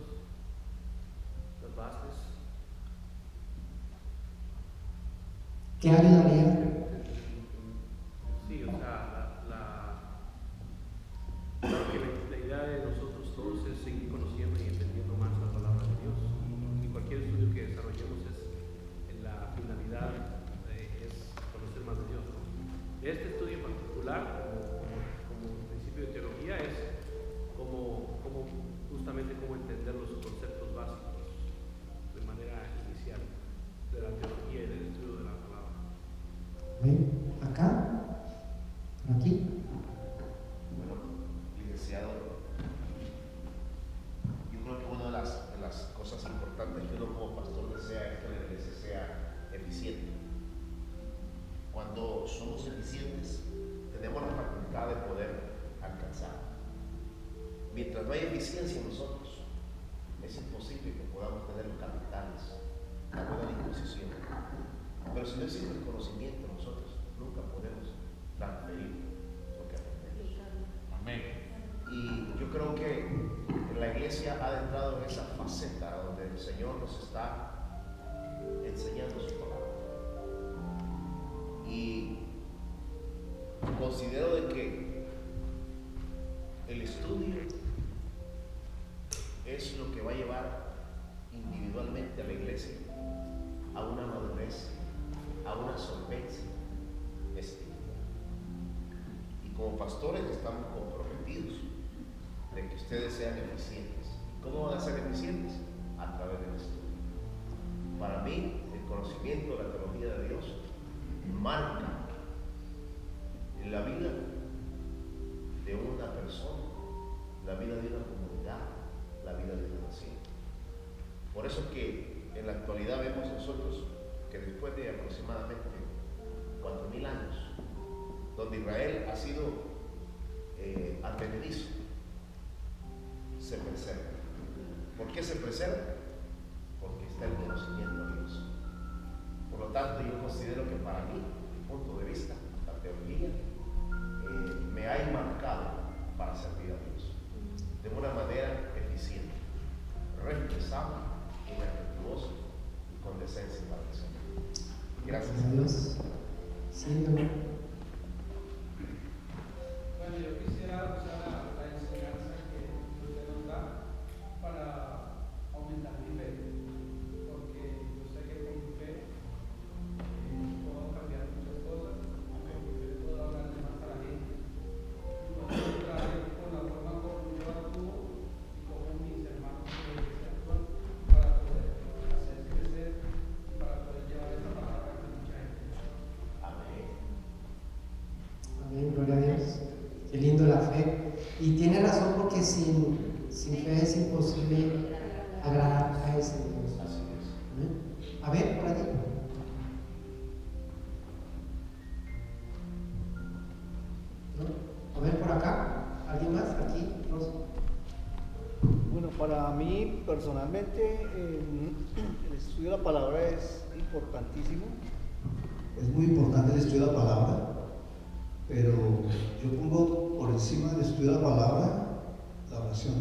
las bases. ¿Qué ayudaría? Sí, o sea, claro que la idea de nosotros todos es seguir conociendo y entendiendo más la palabra de Dios. Y cualquier estudio que desarrollemos es en la finalidad es conocer más de Dios, ¿no? Este estudio en particular, como principio de teología, es justamente cómo entender los conceptos básicos de manera inicial de la teología y del estudio de la palabra. ¿Ven? ¿Acá? ¿Por aquí? Bueno, licenciado, yo creo que una de las cosas importantes que uno como pastor desea es que la iglesia sea eficiente. Cuando somos eficientes, tenemos la facultad de poder alcanzar. Mientras no haya eficiencia en nosotros, es imposible que podamos tener los capitales, la buena disposición. Pero si no existe el conocimiento, nosotros nunca podemos transferir lo que aprendemos. Amén. Y yo creo que la iglesia ha entrado en esa faceta donde el Señor nos está enseñando su palabra. Y considero de que el estudio es lo que va a llevar individualmente a la iglesia a una madurez, a una solvencia espiritual. Y como pastores estamos comprometidos de que ustedes sean eficientes. ¿Y cómo van a ser eficientes? A través del estudio. Para mí, el conocimiento de la teología de Dios marca en la vida de una persona, la vida de una comunidad, la vida de una nación. Por eso es que en la actualidad vemos nosotros que después de aproximadamente 4.000 años, donde Israel ha sido advenedizo, qué se preserva? Porque está el conocimiento de Dios. Por lo tanto, yo considero que para mí, mi punto de vista, la teología me ha enmarcado para servir a Dios de una manera eficiente, responsable y respetuosa y con decencia para el Señor. Gracias a Dios. Sí, ¿no? Bueno, yo quisiera usar la enseñanza que usted nos da para aumentar mi fe, porque yo sé que con mi fe puedo cambiar muchas cosas, con mi fe puedo hablar más a la gente, y puedo entrar con la forma como yo actúo y como mis hermanos actúan para poder hacer crecer y para poder llevar esta palabra a mucha gente. Amén. Amén, gloria a Dios. Qué lindo la fe. Y tiene razón porque sin fe es imposible agradar a ese Dios. Así es. Amén. A ver, por allí. ¿No? A ver, por acá. ¿Alguien más? Aquí. Rosa. Bueno, para mí personalmente el estudio de la palabra es importantísimo. Es muy importante el estudio de la palabra, pero yo pongo por encima del estudio de la palabra la oración.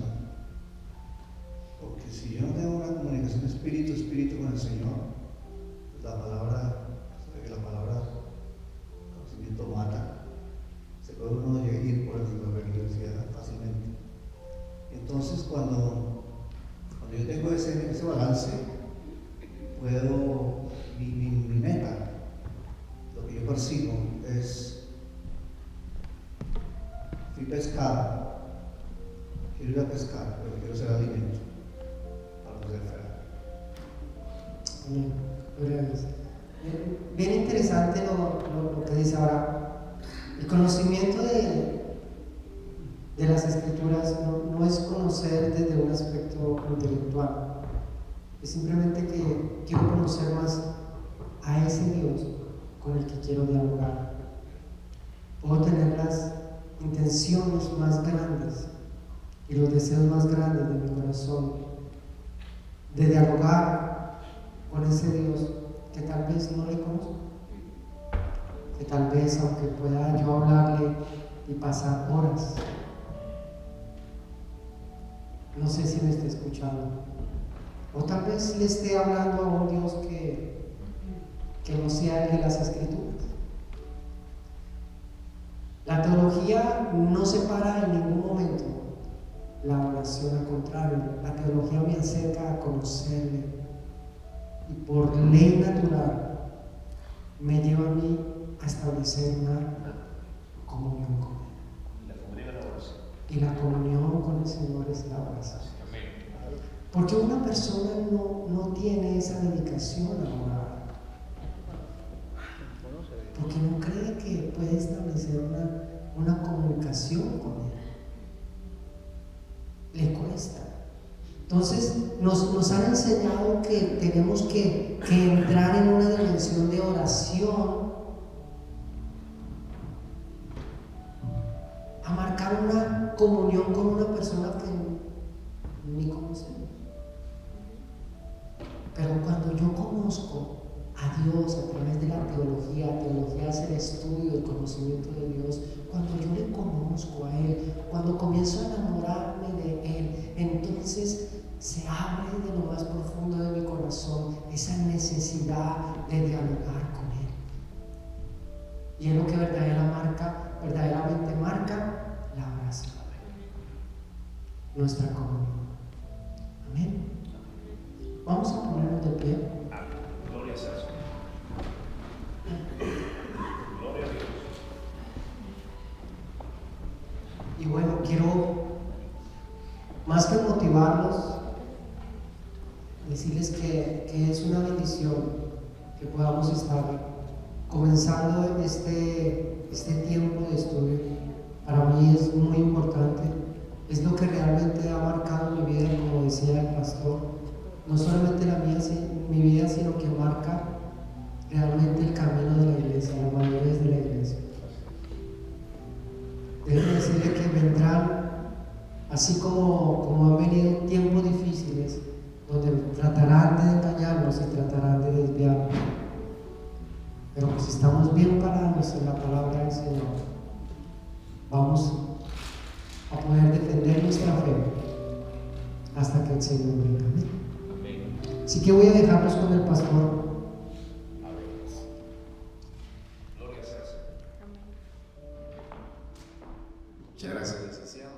Porque si yo no tengo una comunicación espíritu con el Señor, pues la palabra, que la palabra conocimiento mata, se puede uno ir por la religiosidad fácilmente. Entonces cuando yo tengo ese balance, puedo, mi meta, lo que yo persigo es, fui pescado, quiero ir a pescar, pero quiero ser alimento para no ser enfermo. Amén. Gloria a Dios. Bien interesante lo que dice ahora. El conocimiento de las Escrituras no es conocer desde un aspecto intelectual. Es simplemente que quiero conocer más a ese Dios con el que quiero dialogar. Puedo tener las intenciones más grandes y los deseos más grandes de mi corazón de dialogar con ese Dios que tal vez no le conozco, que tal vez aunque pueda yo hablarle y pasar horas, no sé si me esté escuchando, o tal vez le esté hablando a un Dios que no sea el de las Escrituras. La teología no separa en ningún momento la oración, al contrario, la teología me acerca a conocerle y por ley natural me lleva a mí a establecer una comunión con Él. La comunión es la oración. Y la comunión con el Señor es la oración. Porque una persona no tiene esa dedicación a orar. Porque no cree que puede establecer una comunicación con Él. Le cuesta. Entonces nos han enseñado que tenemos que entrar en una dimensión de oración, a marcar una comunión con una persona que ni conocemos. Pero cuando yo conozco a Dios a través de la teología es el estudio, el conocimiento de Dios, cuando yo le conozco a Él, cuando comienzo a enamorarme de Él, entonces se abre de lo más profundo de mi corazón esa necesidad de dialogar con Él. Y es lo que verdaderamente marca la oración, nuestra comunión. Amén. Vamos a ponernos de pie. Gloria a Dios. Gloria a Dios. Y bueno, quiero más que motivarlos, decirles que es una bendición que podamos estar comenzando este tiempo de estudio. Para mí es muy importante, es lo que realmente ha marcado mi vida, como decía el pastor, no solamente mi vida, sino que marca realmente el camino de la iglesia, la madurez de la iglesia. Déjenme decirle que vendrán Así como han venido tiempos difíciles donde tratarán de engañarnos y tratarán de desviarnos. Pero pues estamos bien parados en la palabra del Señor, vamos a poder defender nuestra fe hasta que el Señor venga. Amén. Así que voy a dejarlos con el pastor. Amén. Gloria sea al Señor. Muchas gracias, licenciado.